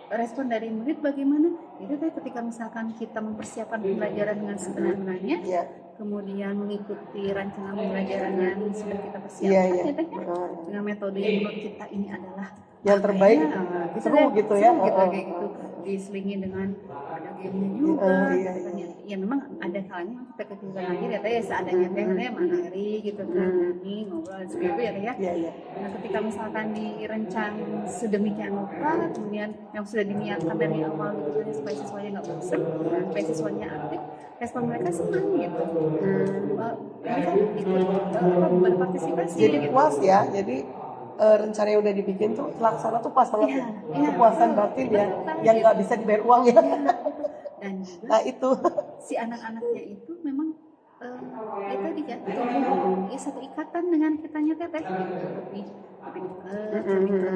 Respon dari murid bagaimana? Itu teh ketika misalkan kita mempersiapkan pembelajaran dengan sebenarnya, Iya. kemudian mengikuti rancangan pembelajaran yang sudah kita Iya, persiapkan, iya. ya teh ya, dengan metode yang menurut kita ini adalah Yang terbaik, kayaknya, seru gitu ya. seru gitu kayak gitu, diselingi dengan ada gamenya juga, Iya, gitu kan ya. Ya memang ada kalanya kita ketika ngajar ya teh ya seadanya teh materi gitu kan, ini ngobrol seperti itu ya teh ya. Iya, iya. Nah, ketika misalkan dirancang sedemikian rupa, kemudian yang sudah diniatkan dari awal gitu kan supaya siswanya nggak bosan, supaya siswanya aktif, respon mereka senang gitu. Mereka ikut berpartisipasi. Jadi gitu. puas ya. Jadi rencana yang udah dibikin tuh terlaksana tuh pas banget Iya, ya. iya. Kepuasan batin ya, Betul, yang gitu. nggak bisa dibayar uang ya. Dan juga Nah itu. si anak-anaknya itu memang ya tadi ya tumbuh ya satu ikatan dengan kitanya teteh gitu. lebih dekat, lebih terbuka.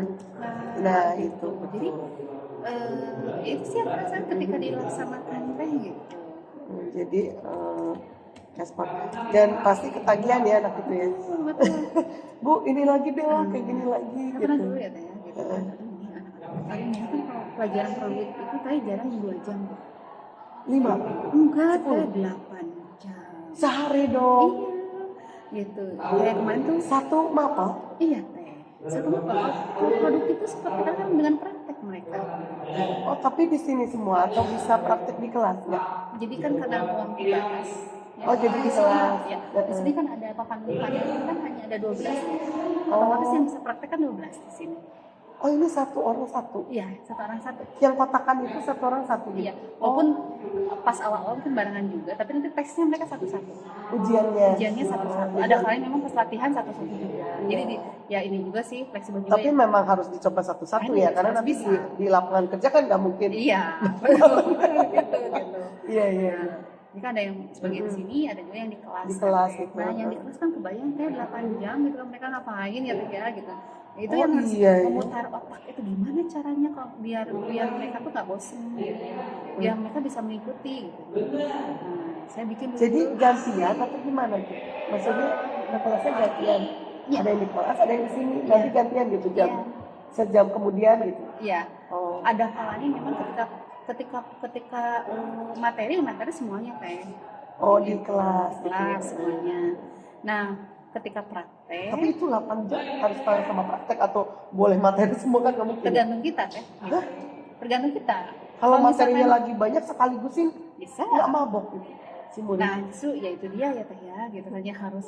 Nah gitu. itu. Jadi itu sih yang perasaan ketika dilaksanakan teh gitu. Jadi respon dan pasti ketagihan ya anak itu ya. Betul. Bu ini lagi dong, kayak gini lagi Karena gitu. dulu ya teh ya gitu kan. Ini anak-anak tadi kan kalau pelajaran produk itu tadi jarang 2 jam. 5 Enggak, teh 8 jam. sehari dong. Iya, gitu. Kayak kemarin tuh, Satu mapel. iya teh. Satu apa? Kalau produk itu seperti kan dengan praktek mereka. Oh tapi di sini semua atau bisa praktek di kelas nggak? Jadi kan karena uang terbatas. Ya, Oh, jadi di sini, kelas. ya. Di sini kan ada papan-papan itu kan hanya ada 12. Otomatis yang bisa praktek kan 12 di sini. Oh ini satu orang satu. Iya, satu orang satu. Yang kotakan itu satu orang satu. Iya, walaupun pas awal-awal kan barengan juga, tapi nanti teksnya mereka satu-satu. Ujiannya. Ujiannya satu-satu. Ada kali memang pas latihan satu-satu juga. Jadi ya ini juga sih fleksibel juga. Tapi ya. memang harus dicoba satu-satu Harus, ya, karena harus nanti bisa. di lapangan kerja kan nggak mungkin. Iya, betul, gitu. Iya iya. Nah, ini kan ada yang sebagian di sini, ada juga yang di kelas. Di kelas kan. gitu. Nah, yang di kelas kan kebayang kayak 8 jam gitu kan mereka ngapain ya teh ya gitu. Itu Oh, yang harus iya, iya. memutar otak itu gimana caranya kalau biar mereka tuh nggak bosen gitu. Biar mereka bisa mengikuti gitu. Nah, saya bikin dulu. Jadi gantian atau gimana? Maksudnya kelasnya gantian. Iya. Ada yang di kelas, ada yang di sini. Nanti gantian gitu jam. Iya. Sejam kemudian gitu. Iya. Oh. Ada kalanya memang ketika materi semuanya teh. Oh di kelas. Gitu. Kelas semuanya. Nah, ketika praktek Tapi itu 8 jam harus tahu sama praktek atau boleh materi semua kan nggak mungkin. tergantung kita teh. Hah? Tergantung kita. Kalau materinya misalkan lagi banyak sekaligusin bisa. nggak mabok gitu. Si murid. Nah, justru ya itu dia ya teh ya, gitu hanya harus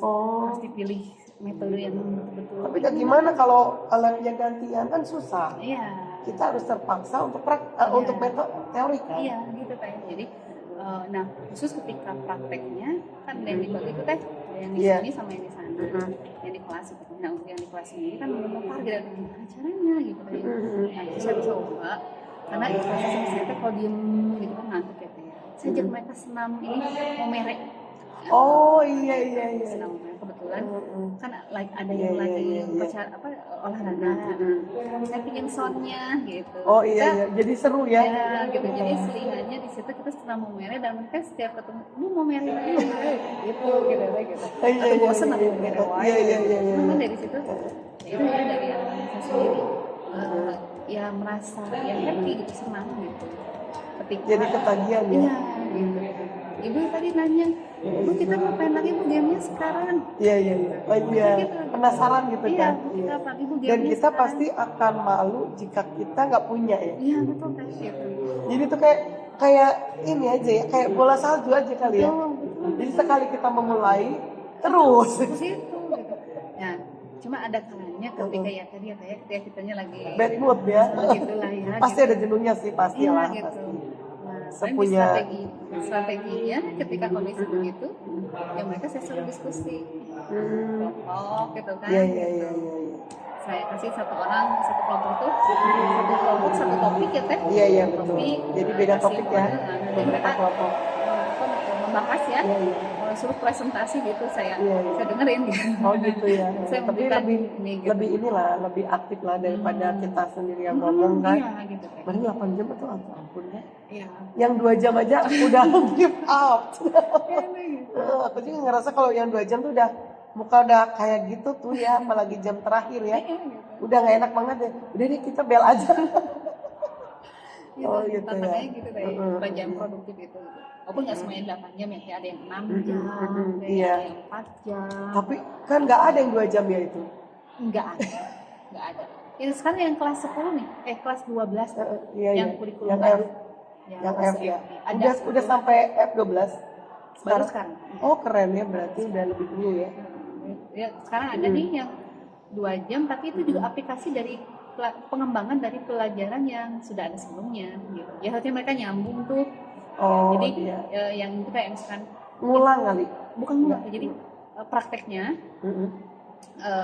dipilih metode yang betul-betul. Tapi kan gimana kalau alatnya gantian kan susah. Iya. Kita harus terpaksa untuk untuk metode teori kan. Iya, gitu teh. Jadi nah, khusus ketika prakteknya kan ada yang dibagi itu teh, ada yang di Iya. sini sama yang di sana. Yang di kelas itu. Nah, untuk yang di kelas ini kan memutar gitu gimana caranya gitu teh. Nah, itu saya bisa ubah karena proses saya teh kalau diem gitu kan ngantuk ya teh. Saya ajak mereka senam ini mau merek. Oh iya iya iya. Senam merek kebetulan kan ada Iya, yang iya, lagi iya, iya. upacara olahraga. Saya pinjam soundnya gitu. Oh iya Kita- iya. Jadi seru ya. Ya, gitu. Jadi selingannya di situ kita senam mau merek dan mereka setiap ketemu, "Bu mau merek lagi?" gitu, gitu. Iya, iya, Atau bosan iya, atau iya. merek wae. Iya, iya, iya, iya. Cuman dari situ, ya itu ya dari anak saya sendiri, ya merasa ya happy gitu, senang gitu. Ketika Jadi ketagihan ya. Iya, gitu. Ibu tadi nanya, "Bu kita ngapain lagi Bu gamenya sekarang?" Iya iya iya. Oh iya. Penasaran gitu Iya, kan. Bu, kita Iya. apa lagi Bu Dan gamenya kita sekarang? pasti akan malu jika kita nggak punya ya. Iya betul kan gitu. Jadi tuh kayak ini aja ya, kayak bola salju aja kali ya. Betul. Jadi sekali kita memulai terus. Begitu gitu. Nah, cuma ada kalanya ketika ya tadi ya kayak ketika kitanya lagi Bad mood ya. gitulah ya. Pasti gitu. ada jenuhnya sih pasti Iya, lah. gitu. Pasti. Nah, Saya saya punya- strateginya ketika kondisi begitu, ya mereka saya suruh diskusi, kelompok gitu kan. Iya iya gitu. iya iya. Saya kasih satu orang satu kelompok tuh satu topik ya teh. Iya iya betul. Topik, Jadi beda kasih topik ya. kode, nah, nanti Beberapa mereka kelompok. membahas ya. Iya iya. suruh presentasi gitu saya Iya, iya. saya dengerin gitu. Oh gitu ya. Saya Tapi memberikan lebih ini, gitu. lebih inilah, lebih aktif lah daripada kita sendiri yang ngomong kan. Iya gitu teh. Berarti 8 jam itu ampun ya. Iya. Yang 2 jam aja udah give up. Iya, gitu. Aku juga ngerasa kalau yang 2 jam tuh udah muka udah kayak gitu tuh ya, apalagi jam terakhir ya. Iya, gitu. Udah nggak enak banget deh. Udah deh kita bel aja. Gitu, Oh, gitu ya. tantangannya gitu teh, berapa jam produktif itu gitu. Walaupun nggak semuanya 8 jam ya, kayak ada yang 6 jam, Iya. ada yang 4 jam. Tapi kan nggak ada yang 2 jam ya itu. Enggak ada. Enggak ada. Ini sekarang yang kelas 10 nih, kelas 12 tuh, Iya, yang iya. kurikulum Yang F. F, yang kelas F ya. Ada Udah sampai F12 baru sekarang. Oh keren ya, berarti udah lebih dulu ya. Ya, sekarang ada nih yang 2 jam, tapi itu juga aplikasi dari pengembangan dari pelajaran yang sudah ada sebelumnya gitu. Ya harusnya mereka nyambung tuh. Oh Jadi iya. yang itu kayak misalkan Ngulang kali. bukan ngulang, jadi prakteknya Mm-mm.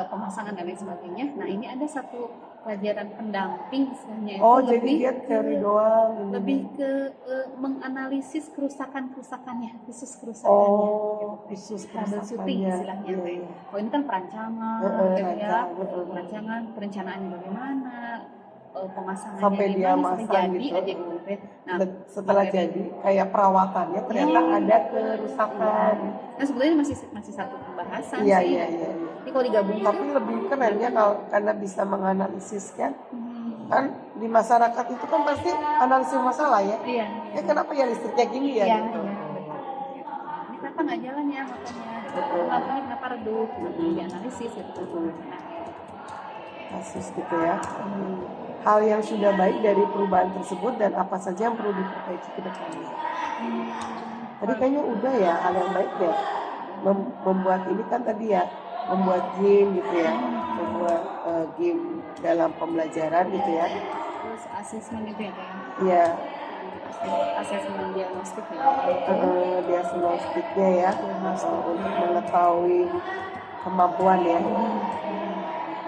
pemasangan dan lain sebagainya. Nah ini ada satu pelajaran pendamping istilahnya itu Oh jadi lebih dia teori doang. lebih ke menganalisis kerusakannya, khusus kerusakannya. Oh khusus Troubleshooting istilahnya. Iya, iya. Oh ini kan perancangan, gitu ya, perancangan, perencanaannya bagaimana, pemasangannya Sampai dia gimana, sampai masang jadi gitu. aja gitu. Nah, Setelah materi- jadi kayak perawatannya ternyata ada kerusakan. Nah sebetulnya masih satu pembahasan Iya sih. iya iya. Jadi kalau digabung Tapi itu, lebih keren ya kalau karena bisa menganalisis kan. Kan di masyarakat itu kan pasti analisis masalah ya. iya. Kenapa ya listriknya gini ya? Iya, Gitu. iya, betul. Ini kenapa nggak jalan ya makanya? Lampunya kenapa redup? Dianalisis gitu. Nah, Kasus gitu ya. Hal yang sudah baik dari perubahan tersebut dan apa saja yang perlu diperbaiki ke depannya. Tadi kayaknya udah ya hal yang baik ya. Membuat ini kan tadi ya, membuat game gitu ya, membuat game dalam pembelajaran gitu ya. terus asesmen itu ya kayak Iya, asesmen diagnostik ya. diagnostiknya ya, untuk mengetahui kemampuan ya.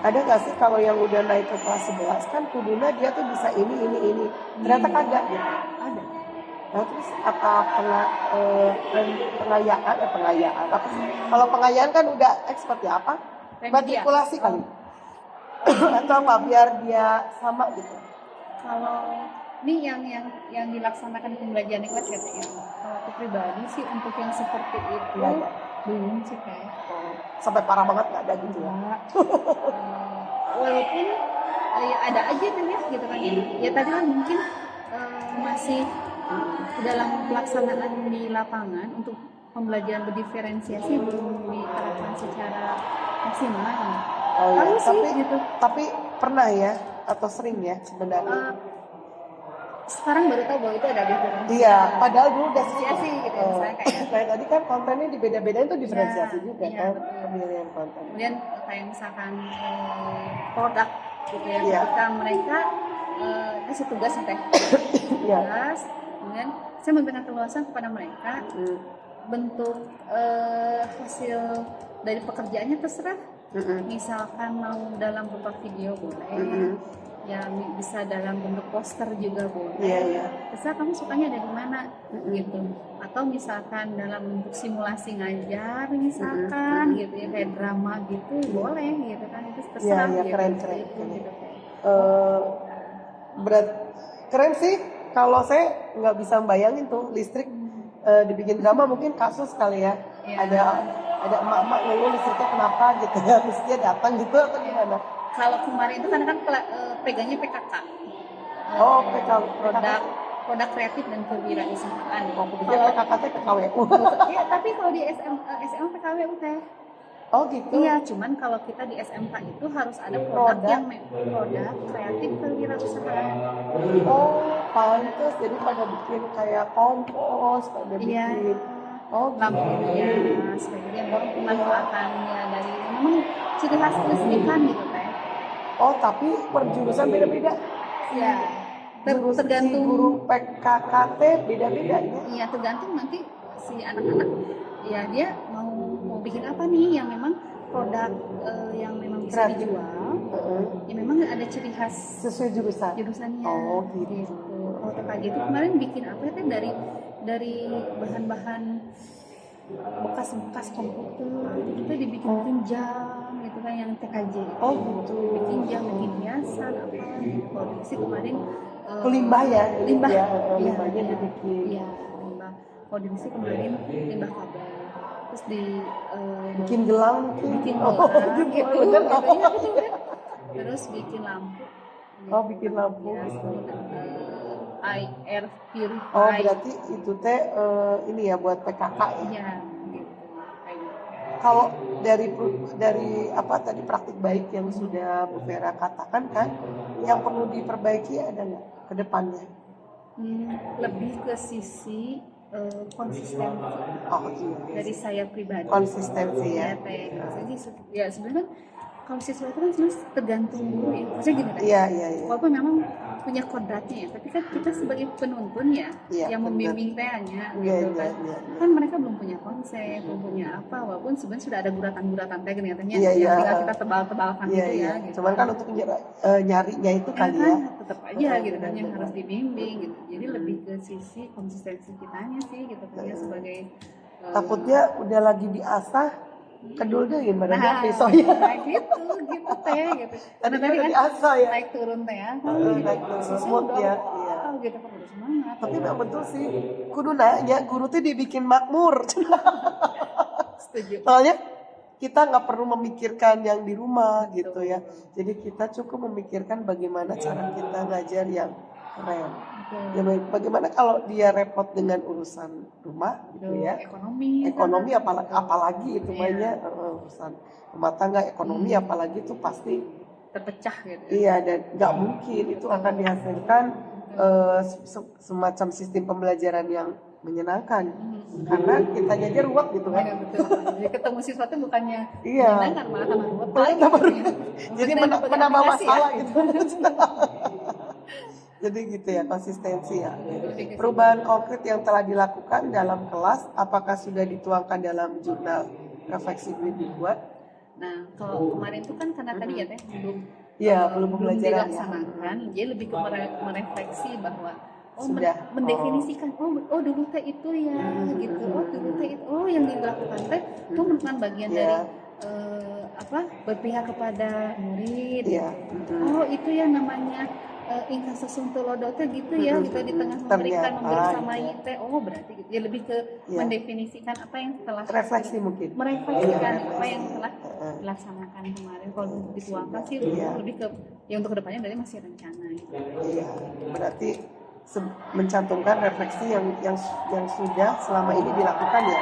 Ada nggak sih kalau yang udah naik ke kelas 11 kan kuduna dia tuh bisa ini. Ternyata kagak gitu. Ada. Nah terus apa pengayaan apa sih? Kalau pengayaan kan udah expert ya apa? Remedial. Matrikulasi kali. Atau apa biar dia sama gitu. Kalau ini yang dilaksanakan pembelajaran kelas ya Teh, itu. Kalau aku pribadi sih untuk yang seperti itu Iya, iya. belum sih kayak. Sampai parah banget nggak ada gitu ya. Walaupun ya ada aja tuh ya gitu kan ya tadi kan mungkin masih dalam pelaksanaan di lapangan untuk pembelajaran berdiferensiasi belum diterapkan secara maksimal. Oh, iya. Harus sih gitu. Tapi pernah ya atau sering ya sebenarnya. Sekarang baru tahu bahwa itu ada diferensiasi. Iya, padahal dulu udah diferensiasi gitu misalnya kayak kayak tadi kan kontennya dibeda-bedain tuh diferensiasi Iya, juga iya, kan betul. pemilihan konten. kemudian kayak misalkan produk gitu ya Iya. ketika mereka kasih tugas sampai Iya. tugas kemudian saya memberikan keluasan kepada mereka bentuk hasil dari pekerjaannya terserah misalkan mau dalam berupa video boleh ya bisa dalam bentuk poster juga boleh Iya. terserah kamu sukanya dari mana gitu atau misalkan dalam bentuk simulasi ngajar misalkan gitu ya kayak drama gitu boleh gitu kan itu terserah Iya, gitu. keren. Gitu. Berat keren sih kalau saya nggak bisa membayangin tuh listrik dibikin drama mungkin kasus kali ya. Iya. Ada emak-emak ngeluh listriknya kenapa gitu ya terus dia datang gitu atau gimana? Kalau kemarin itu kan pegangnya PKK. Oh, PKK. Produk kreatif dan kewirausahaan. Dia PKK PKWU. Iya, tapi kalau di SMA PKWU teh. Oh gitu. Iya, cuman kalau kita di SMK itu harus ada produk produk kreatif kewirausahaan. Oh, pantes jadi pada bikin kayak kompos, pada bikin. Oh, lampu hias, kemudian pemanfaatannya dari memang ciri khas kelistrikan gitu teh. Oh, tapi per jurusan beda-beda. Iya. Tergantung guru PKKT beda-beda ya. Iya, tergantung nanti si anak-anak ya dia mau bikin apa nih yang memang produk yang memang bisa Kreatif. dijual. Ya memang ada ciri khas Sesuai jurusannya. Oh, gitu. Kalau TKJ itu kemarin bikin apa ya teh dari bahan-bahan bekas-bekas komputer itu kita dibikin jam gitu kan yang TKJ. Oh gitu. Bikin jam, bikin hiasan apa gitu. Kalau sih kemarin Limbah ya? limbah, Ya, iya, limbahnya iya, dibikin. iya, limbah. Kalau di sini kemarin limbah kabel, terus di Bikin gelang mungkin. bikin Oh, gelang bikin gitu, gelang, bener. gitu, iya betul kan. Terus bikin lampu. Oh, bikin lampu. Ya, air purifier. Oh, berarti itu teh ini ya buat PKK ya? Iya, gitu. Kayak gitu. Kalau dari apa tadi praktik baik yang sudah Bu Vera katakan kan, yang perlu diperbaiki ada nggak ke depannya? Lebih ke sisi konsistensi Oh iya, dari saya pribadi. konsistensi ya. Jadi ya sebenarnya kalau siswa itu kan sebenarnya tergantung guru ya. Maksudnya gini kan. Iya, iya, iya. Walaupun memang punya kodratnya ya, tapi kan kita sebagai penuntun ya, Iya, yang benar. membimbing tehnya Iya, gitu iya, kan. iya. Kan mereka belum punya konsep, belum punya apa, walaupun sebenarnya sudah ada guratan-guratan teh katanya Iya, yang iya. tinggal kita tebal-tebalkan Iya, gitu iya. ya gitu. Cuman kan untuk nyarinya itu kali kan ya. tetap aja gitu kan yang Benar. harus dibimbing gitu. Jadi lebih ke sisi konsistensi kitanya sih gitu kan ya sebagai Takutnya udah lagi diasah, kedul deh gimana nah, pisaunya. nah gitu teh gitu. Karena tadi udah kan diasah ya. naik turun teh ya. Naik turun Sisi mood udah ya, wah, iya. gitu kan udah semangat. Tapi memang betul sih, kudu nanya guru tuh dibikin makmur. Setuju. Soalnya kita nggak perlu memikirkan yang di rumah gitu ya. Jadi kita cukup memikirkan bagaimana cara kita ngajar yang keren. Ya, bagaimana kalau dia repot dengan urusan rumah gitu ya. Ekonomi apalagi itu mainnya urusan rumah tangga, ekonomi apalagi itu pasti terpecah gitu. iya, dan nggak mungkin itu akan dihasilkan semacam sistem pembelajaran yang menyenangkan karena kita aja ruwet gitu kan. Iya betul. Jadi ketemu siswa itu bukannya Iya. menyenangkan malah tambah ruwet Malah lagi. tambah ruwet. Jadi menambah masalah ya. gitu. Jadi gitu ya, konsistensi ya. Perubahan konkret yang telah dilakukan dalam kelas, apakah sudah dituangkan dalam jurnal refleksi dibuat? Nah, kalau kemarin itu kan karena tadi ya teh belum pembelajaran dilaksanakan, jadi lebih ke merefleksi bahwa sudah mendefinisikan dulu teh itu ya gitu, dulu teh itu yang dilakukan teh itu merupakan bagian dari berpihak kepada murid. Itu yang namanya ingkasa suntulodo teh gitu ya, kita di tengah memberikan membersamai teh berarti gitu ya, lebih ke mendefinisikan apa yang telah refleksi mungkin merefleksikan apa yang telah dilaksanakan kemarin. Kalau dituangkan sih lebih ke untuk kedepannya berarti masih rencana gitu. Iya, berarti mencantumkan refleksi yang sudah selama ini dilakukan ya.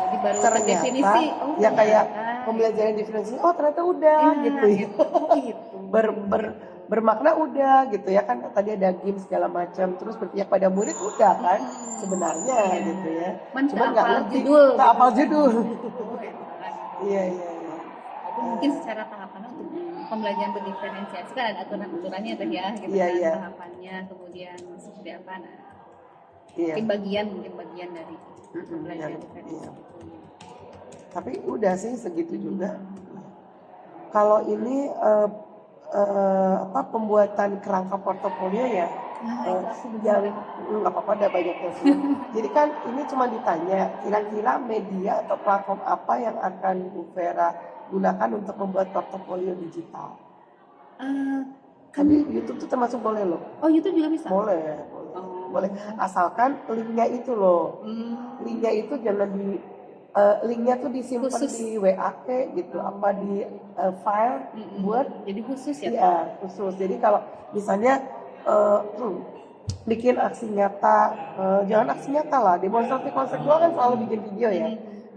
Jadi baru ternyata, definisi ya kayak pembelajaran definisi ternyata udah gitu ya. Gitu. Bermakna udah gitu ya kan, tadi ada game segala macam, terus berpihak pada murid udah kan sebenarnya gitu ya. Cuma nggak ngerti, tak hafal judul. Iya. Itu mungkin secara tahapan untuk pembelajaran berdiferensiasi kan ada aturan-aturannya tuh ya gitu kan, tahapannya kemudian seperti apa mungkin bagian dari pembelajaran diferensiasi. Tapi udah sih segitu juga. Kalau ini pembuatan kerangka portofolio ya, yang nggak apa-apa ada banyak yang jadi kan ini cuma ditanya kira-kira media atau platform apa yang akan Bu Vera gunakan untuk membuat portofolio digital. Tapi YouTube tuh termasuk boleh loh. YouTube juga bisa? Boleh asalkan linknya itu loh. Linknya itu jangan linknya tuh disimpan di WA gitu, apa di file buat jadi khusus ya? Iya khusus. Jadi kalau misalnya bikin aksi nyata, jangan aksi nyata lah, demonstrasi kontekstual kan selalu bikin video ya.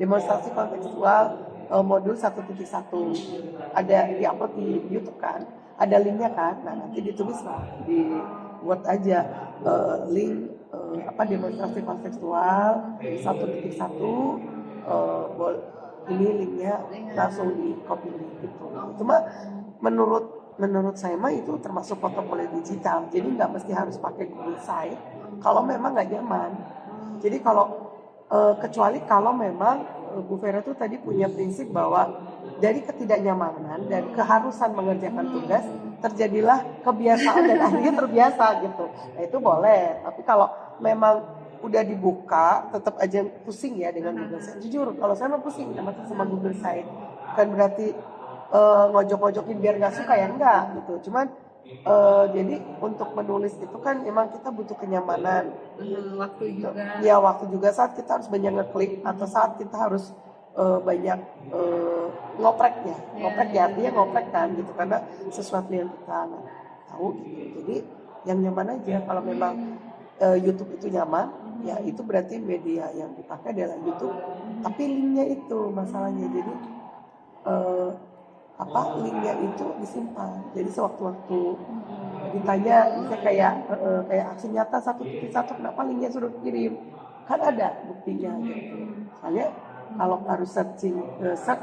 Demonstrasi kontekstual modul 1.1 ada diupload di YouTube kan, ada linknya kan. Nah nanti ditulis lah di Word aja link demonstrasi kontekstual 1.1 ini linknya langsung di copy gitu. Cuma menurut saya mah itu termasuk portofolio digital, jadi nggak mesti harus pakai Google Site kalau memang nggak nyaman. Jadi kecuali kalau memang Bu Vera tuh tadi punya prinsip bahwa dari ketidaknyamanan dan keharusan mengerjakan tugas terjadilah kebiasaan dan akhirnya terbiasa gitu. Nah itu boleh. Tapi kalau memang udah dibuka tetap aja pusing ya dengan Google Site. Jujur kalau saya mah pusing sama Google Site, kan berarti ngojok-ngojokin biar nggak suka ya, enggak gitu. Cuman jadi untuk menulis itu kan emang kita butuh kenyamanan, waktu juga. ya waktu juga saat kita harus banyak ngeklik atau saat kita harus banyak ngoprek ya artinya ngoprek kan gitu, karena sesuatu yang kita nggak tahu gitu. Jadi yang nyaman aja. Kalau memang YouTube itu nyaman, ya itu berarti media yang dipakai adalah YouTube. Tapi linknya itu masalahnya. Jadi linknya itu disimpan. Jadi sewaktu-waktu ditanya, misalnya kayak aksi nyata 1.1, kenapa linknya sudah kirim? Kan ada buktinya gitu. Soalnya kalau harus search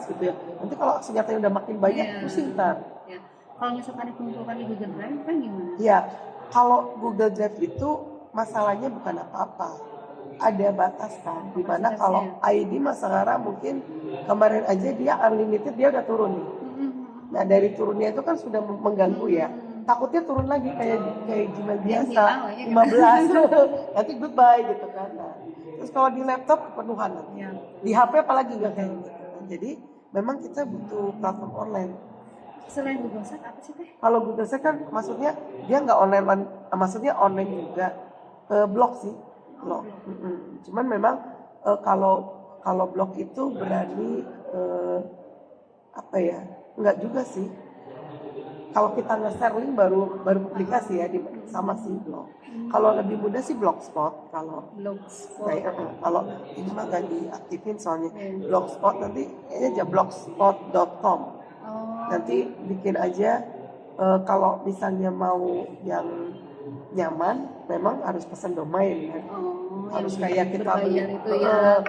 gitu ya. Nanti kalau aksi nyatanya udah makin banyak, pusing ntar. Ya. Kalau misalkan dikumpulkan di Google Drive kan gimana? Ya, kalau Google Drive itu masalahnya bukan apa-apa. Ada batas kan. Dimana kalau ID Mas Sarah mungkin kemarin aja dia unlimited, dia udah turun nih. Nah dari turunnya itu kan sudah mengganggu ya. Takutnya turun lagi kayak Gmail biasa 15 nanti goodbye gitu kan. Nah, terus kalau di laptop kepenuhan nanti. Di HP apalagi nggak kayak gitu. Jadi memang kita butuh platform online. Selain Google Site apa sih teh? Kalau Google Site kan maksudnya dia nggak online, maksudnya online juga, blog sih, blog. Cuman memang kalau blog itu berani nggak juga sih. Kalau kita nge-share link baru publikasi ya sama si blog. Kalau lebih mudah sih Blogspot. Kalau ini mah nggak diaktifin soalnya. Blogspot nanti aja blogspot.com. Nanti bikin aja. Kalau misalnya mau yang nyaman, memang harus pesan domain kan. Harus kayak kita beli itu ya,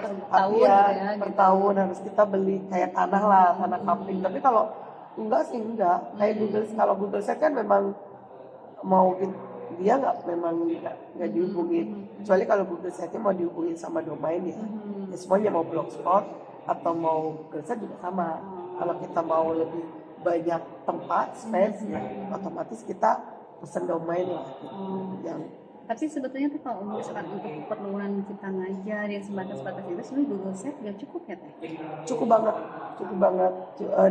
per tahun harus kita beli kayak tanah kapling. Tapi kalau enggak kayak kalau Google Site kan memang mau dia nggak dihubungin, kecuali kalau Google Site mau dihubungin sama domain ya. Semuanya mau Blogspot atau mau Google Site juga sama. Kalau kita mau lebih banyak tempat space ya otomatis kita pesan domain lah gitu. Tapi sebetulnya tuh kalau misalkan untuk keperluan kita ngajar yang sebatas itu sebenarnya Google Site nggak cukup ya teh? Cukup banget.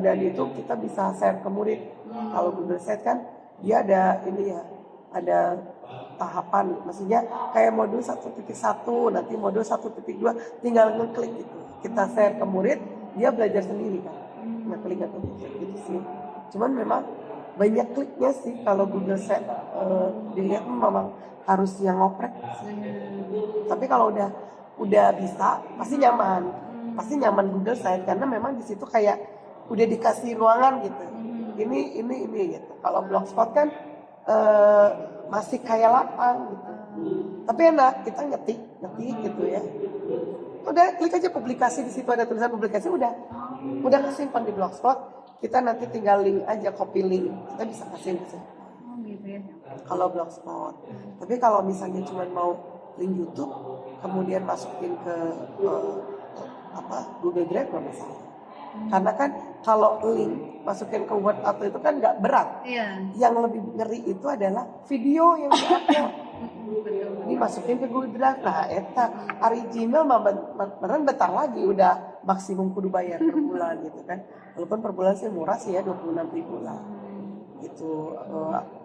Dan itu kita bisa share ke murid. Kalau Google Site kan dia ada tahapan, maksudnya kayak modul 1.1, nanti modul 1.2 tinggal ngeklik gitu. Kita share ke murid, dia belajar sendiri kan. Ngeklik gitu sih. Cuman memang banyak kliknya sih kalau Google Site, dilihat memang harus yang ngoprek. Tapi kalau udah bisa pasti nyaman Google Site, karena memang di situ kayak udah dikasih ruangan gitu. Ini gitu. Kalau Blogspot kan masih kayak lapang gitu. Tapi enak kita ngetik gitu ya. Udah klik aja publikasi, di situ ada tulisan publikasi, udah kesimpan di Blogspot. Kita nanti tinggal link aja, copy link, kita bisa kasih gitu ya. Kalau Blogspot. Tapi kalau misalnya cuma mau link YouTube, kemudian masukin ke Google Drive nggak masalah. Karena kan kalau link masukin ke Word atau itu kan nggak berat. Yang lebih ngeri itu adalah video yang di-upload. Ini masukin ke Google Drive. Nah, original meren bentar lagi udah maksimum kudu bayar per bulan gitu kan. Walaupun per bulan sih murah sih ya, 26.000 lah. Itu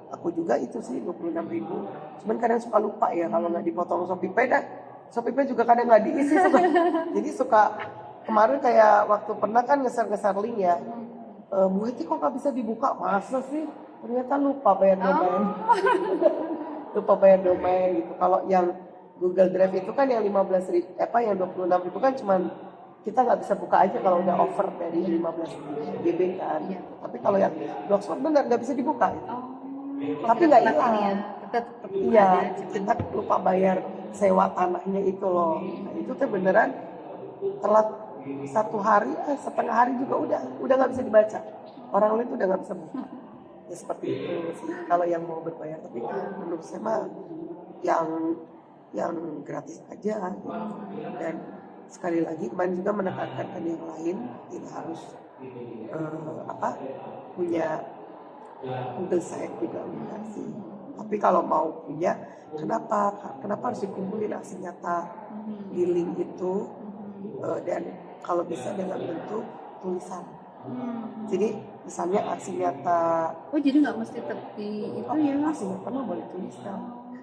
aku juga itu sih 26.000. Cuman kadang suka lupa ya kalau nggak dipotong Shopee Pay juga kadang nggak diisi suka. Jadi suka kemarin kayak waktu pernah kan ngeser link ya. Bu Heti kok nggak bisa dibuka? Masa sih? Ternyata lupa bayar domain. Lupa bayar domain gitu. Kalau yang Google Drive itu kan yang 15.000, yang 26.000 kan cuman kita nggak bisa buka aja kalau udah over dari 15 GB kan. Tapi kalau yang Blogspot benar nggak bisa dibuka. Tapi nggak hilang. Iya, kita lupa bayar sewa tanahnya itu loh. Nah, itu tuh beneran telat 1 hari, setengah hari juga udah nggak bisa dibaca. Orang lain tuh udah nggak bisa buka. Ya seperti itu sih kalau yang mau berbayar. Tapi menurut saya mah yang gratis aja gitu. Dan sekali lagi kemarin juga menekankan yang lain tidak harus punya Google Site juga enggak sih. Tapi kalau mau punya, kenapa harus dikumpulin aksi nyata di link itu, dan kalau bisa dengan bentuk tulisan. Jadi misalnya aksi nyata, Oh jadi nggak mesti tepi itu ya mas? aksi nyata mah boleh tulisan.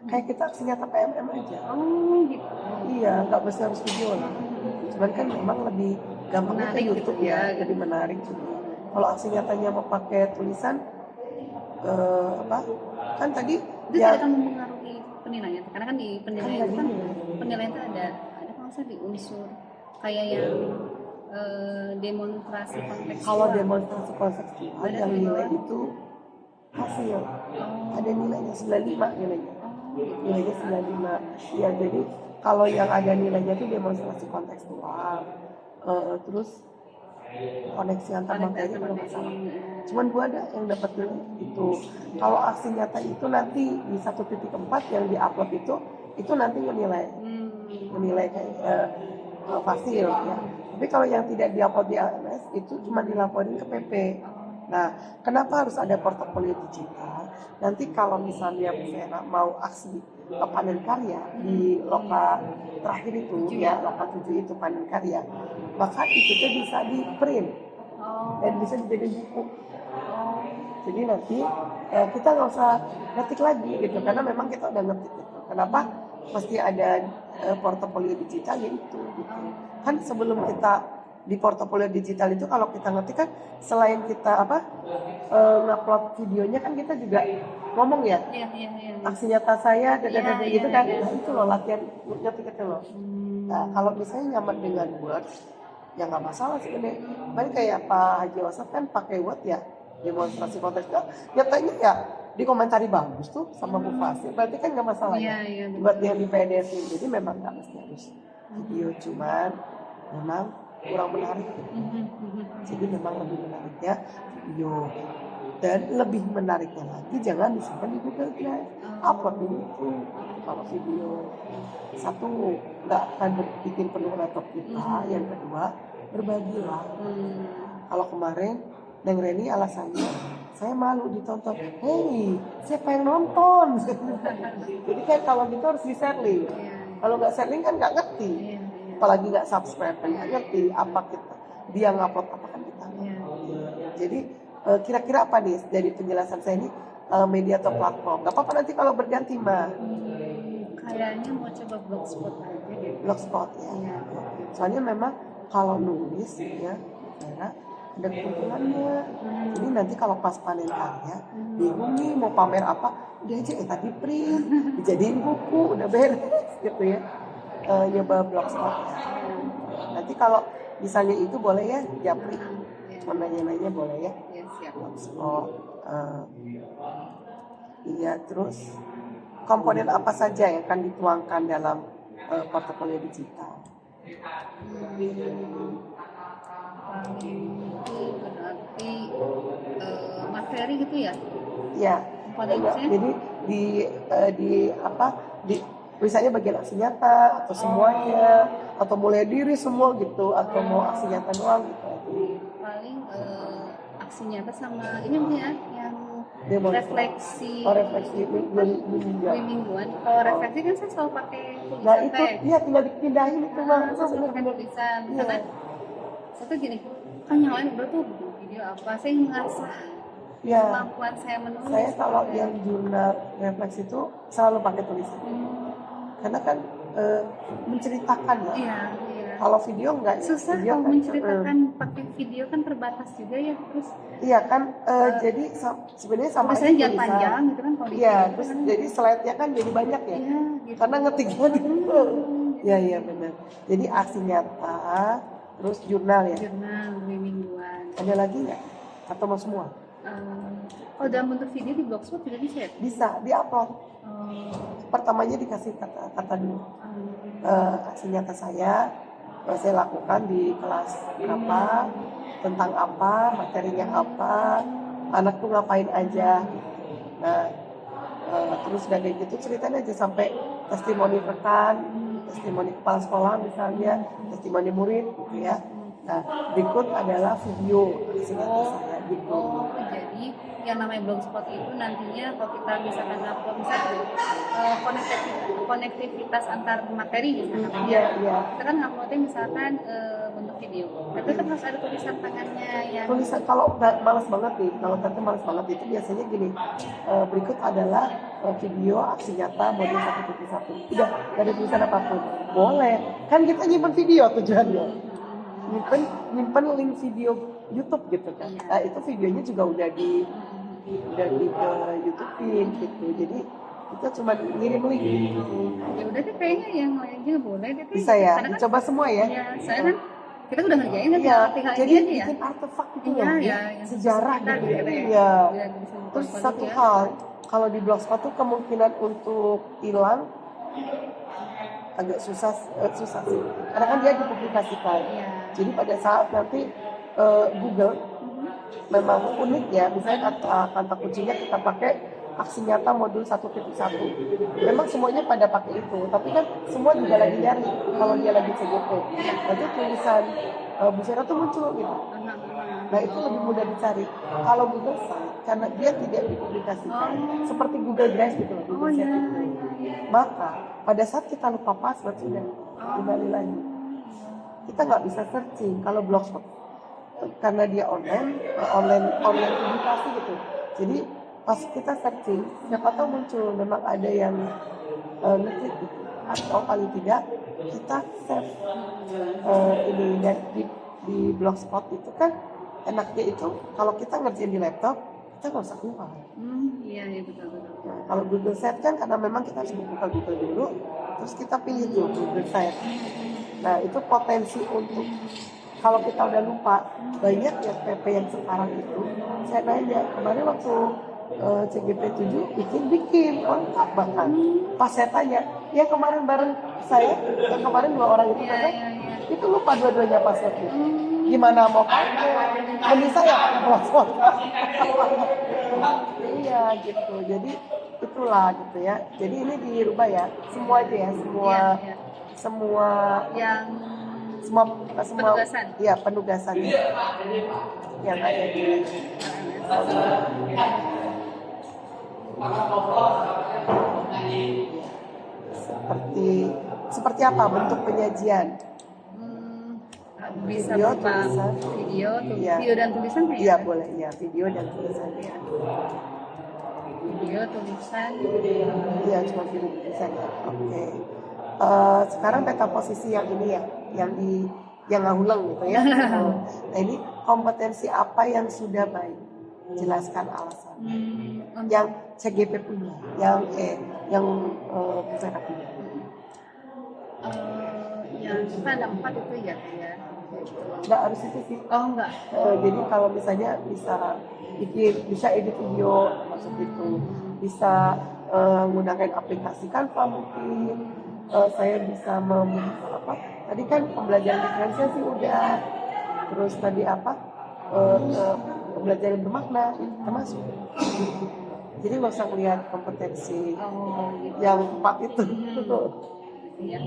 Kayak kita aksi nyata PMM aja. Oh gitu. Iya, nggak mesti harus video lah. Cuman kan memang lebih gampangnya ke Menarik YouTube gitu ya, ya. jadi menarik. Kalau aksi nyatanya mau pakai tulisan, apa? Kan tadi Itu ya tidak akan mempengaruhi penilaian, karena kan di penilaian Kan itu kan nggak penilaian itu ada kalau saya di unsur kayak yang demonstrasi kontekstual. kalau demonstrasi konseptual Ada yang di nilai bawah. itu hasil, ada nilainya 95 nilainya. Nilainya 95. Ya jadi kalau yang ada nilainya itu demonstrasi kontekstual, terus koneksi antar materi itu nggak masalah. Cuman gua ada yang dapat nilai itu. Kalau aksi nyata itu nanti di 1.4 yang diupload itu nanti menilai kayak fasil ya. Tapi kalau yang tidak diupload di LMS itu cuma dilaporin ke PP. Nah, kenapa harus ada portofolio digital? Nanti kalau misalnya misalnya mau aksi panen karya di loka terakhir itu ya, loka 7 itu panen karya, maka itu tuh bisa di print dan bisa dijadiin buku. Jadi nanti kita nggak usah ngetik lagi gitu, karena memang kita udah ngetik gitu. Kenapa mesti ada portofolio digital ya itu gitu. Kan sebelum kita di portofolio digital itu kalau kita ngetik kan selain kita ngupload videonya kan kita juga ngomong ya. Iya. Aksi nyata saya gitu Iya, kan. iya. Nah, itu loh latihan ngetik itu loh. Nah, kalau misalnya nyaman dengan Word ya nggak masalah sebenarnya. Paling kayak Pak Haji Wasaf kan pakai Word ya, demonstrasi kontekstual. Nyatanya ya dikomentari bagus tuh sama Bu Fasil, berarti kan nggak masalah ya. Iya, Buat yang di PDF ini, jadi memang nggak mesti harus video, cuman memang kurang menarik. Jadi memang lebih menariknya video, dan lebih menariknya lagi jangan disimpan di Google Drive, upload dulu itu. Kalau video satu nggak akan bikin penuh laptop kita, yang kedua berbagilah. Kalau kemarin Neng Reni alasannya saya malu ditonton. Hei, siapa yang nonton? Jadi kan kalau gitu harus di-share link. Kalau nggak share link kan nggak ngerti. Iya. Apalagi nggak subscribe kan nggak ngerti apa dia ngupload apa kan kita. Jadi kira-kira apa nih dari penjelasan saya ini, media atau platform? Gak apa-apa nanti kalau berganti mah. Kayaknya mau coba blogspot aja deh. Blogspot ya. Iya. Soalnya memang kalau nulis ya, karena ada keuntungannya. Jadi nanti kalau pas panen karya, bingung nih mau pamer apa, udah aja tadi print, dijadiin buku, udah beres gitu ya. Nyoba blogspot ya. Nanti kalau misalnya itu boleh ya, japri. Cuma nanya-nanya boleh ya. Iya, siap. Blogspot. Iya, terus komponen apa saja yang akan dituangkan dalam portofolio digital? Itu berarti materi gitu ya? Ya, Komponennya? jadi di misalnya bagian aksi nyata atau semuanya, atau mulai diri semua gitu, atau mau aksi nyata doang gitu. Paling aksi nyata sama ini mungkin ya yang refleksi. Refleksi mingguan. Kalau refleksi kan saya selalu pakai tulisan. Nah itu, iya tinggal dipindahin itu mah. Saya selalu pakai tulisan. Karena satu gini, kan yang lain udah tuh video apa, saya ngerasa kemampuan saya menulis. Saya kalau yang jurnal refleksi itu selalu pakai tulisan. Karena kan menceritakan ya. Iya. Kalau video enggak susah video kalau kan, menceritakan pakai video kan terbatas juga ya, terus iya kan, jadi sebenarnya sama aja tulisannya jangan tulisan. panjang gitu kan kalau Iya, di terus kan. jadi slide-nya kan jadi banyak ya. Iya, gitu. Karena ngetiknya gitu. Iya benar. Jadi aksi nyata, terus jurnal ya. Jurnal mingguan. Ada lagi nggak? Atau mau semua? Kalau dalam bentuk video di blogspot juga bisa ya? Bisa diupload. Pertamanya dikasih kata dulu. Aksi nyata saya lakukan di kelas berapa, tentang apa, materinya apa, anak tuh ngapain aja. Nah, terus udah kayak gitu ceritain aja sampai testimoni rekan, testimoni kepala sekolah misalnya, testimoni murid gitu ya. Nah, berikut adalah video aksi nyata saya gitu. Jadi yang namanya blogspot itu nantinya kalau kita misalkan upload misalnya konektivitas antar materi misalkan kita kan uploadnya misalkan bentuk video, tapi kan harus ada tulisan tangannya yang tulisan. Kalau malas banget nih, kalau tante malas banget itu biasanya gini, berikut adalah video aksi nyata modul 1.1, udah gak ada tulisan apapun, boleh kan, kita nyimpen video tujuannya, nyimpen link video YouTube gitu kan. Nah itu videonya juga udah di YouTube-in gitu, jadi kita cuma ngirim link gitu. Ya udah deh, kayaknya yang lainnya boleh deh. Bisa ya, kan, coba semua ya. Iya, saya kan kita udah ngerjain kan tinggal jadi aja ya. bikin artefak gitu Sejarah gitu ya. Iya. Terus satu hal, kalau di blogspot tuh kemungkinan untuk hilang agak susah sih, karena kan dia dipublikasikan. Jadi pada saat nanti Google memang unik ya, misalnya kata kuncinya kita pakai aksi nyata modul 1.1, memang semuanya pada pakai itu, tapi kan semua juga lagi nyari kalau dia lagi CGP, nanti tulisan Bu Sera tuh muncul gitu. Nah itu lebih mudah dicari. Kalau Google Site, karena dia tidak dipublikasikan seperti Google Drive gitu loh, Google Site itu. Maka pada saat kita lupa password sudah kembali lagi, kita nggak bisa searching. Kalau blogspot karena dia online publikasi gitu, jadi pas kita searching siapa tahu muncul, memang ada yang ngeklik gitu, atau paling tidak kita save ini. Dan di blogspot itu kan enaknya itu kalau kita ngerjain di laptop kita nggak usah keluar. Iya betul. Nah, kalau Google Site kan karena memang kita harus buka Google dulu, terus kita pilih tuh Google Site. Nah itu potensi untuk kalau kita udah lupa, banyak ya PP yang sekarang itu. Saya nanya kemarin waktu CGP 7 bikin lengkap bahkan. Pas saya tanya, ya kemarin bareng saya, yang kemarin 2 orang itu kan, itu lupa dua-duanya passwordnya. Gimana mau pakai? Mending saya pakai blogspot. Iya gitu. Jadi itulah gitu ya. Jadi ini dirubah ya, semua aja ya, semua yang penugasan. Iya, penugasan yang ada di seperti apa bentuk penyajian? Bisa video, berupa tulisan. Video dan tulisan kayak? Iya boleh, ya video dan tulisan. Video, tulisan. Iya cuma video tulisan ya. Oke. Sekarang peta posisi yang ini ya, yang ngahulang gitu ya. Nah ini kompetensi apa yang sudah baik? Jelaskan alasan. Yang CGP punya, yang Pusaka punya. Yang kita ada 4 itu ya. Nggak harus itu sih. Oh enggak. Jadi kalau misalnya bisa edit video maksud itu, bisa menggunakan aplikasi Canva mungkin. Saya bisa tadi kan pembelajaran diferensiasi udah, terus tadi pembelajaran bermakna termasuk. Jadi nggak usah melihat kompetensi yang 4 itu. Iya.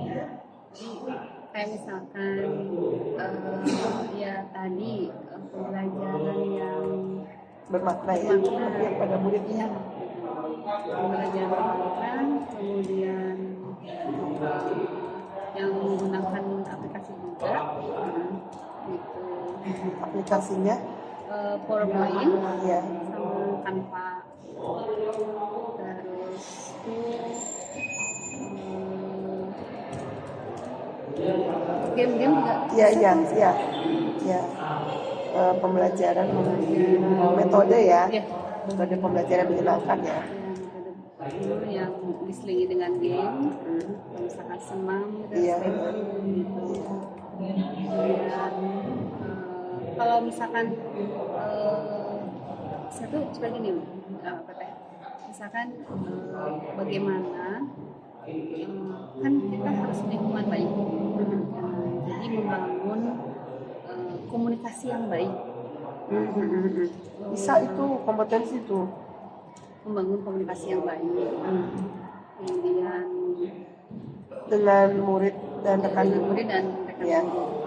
Kayak misalkan ya tadi pembelajaran yang bermakna ya, yang pada muridnya. Pembelajaran bermakna, kemudian yang menggunakan aplikasi juga, gitu. Aplikasinya PowerPoint, ya, sama Canva, terus game-game juga. Iya. Pembelajaran metode ya, metode pembelajaran menyenangkan ya. Yang diselingi dengan game, misalkan senam gitu. Kemudian kalau misalkan saya tuh seperti ini, misalkan bagaimana kan kita harus lingkungan baik, jadi membangun komunikasi yang baik. Bisa itu kompetensi itu, membangun komunikasi yang baik. Kemudian dengan murid dan rekan komunikasi yang baik.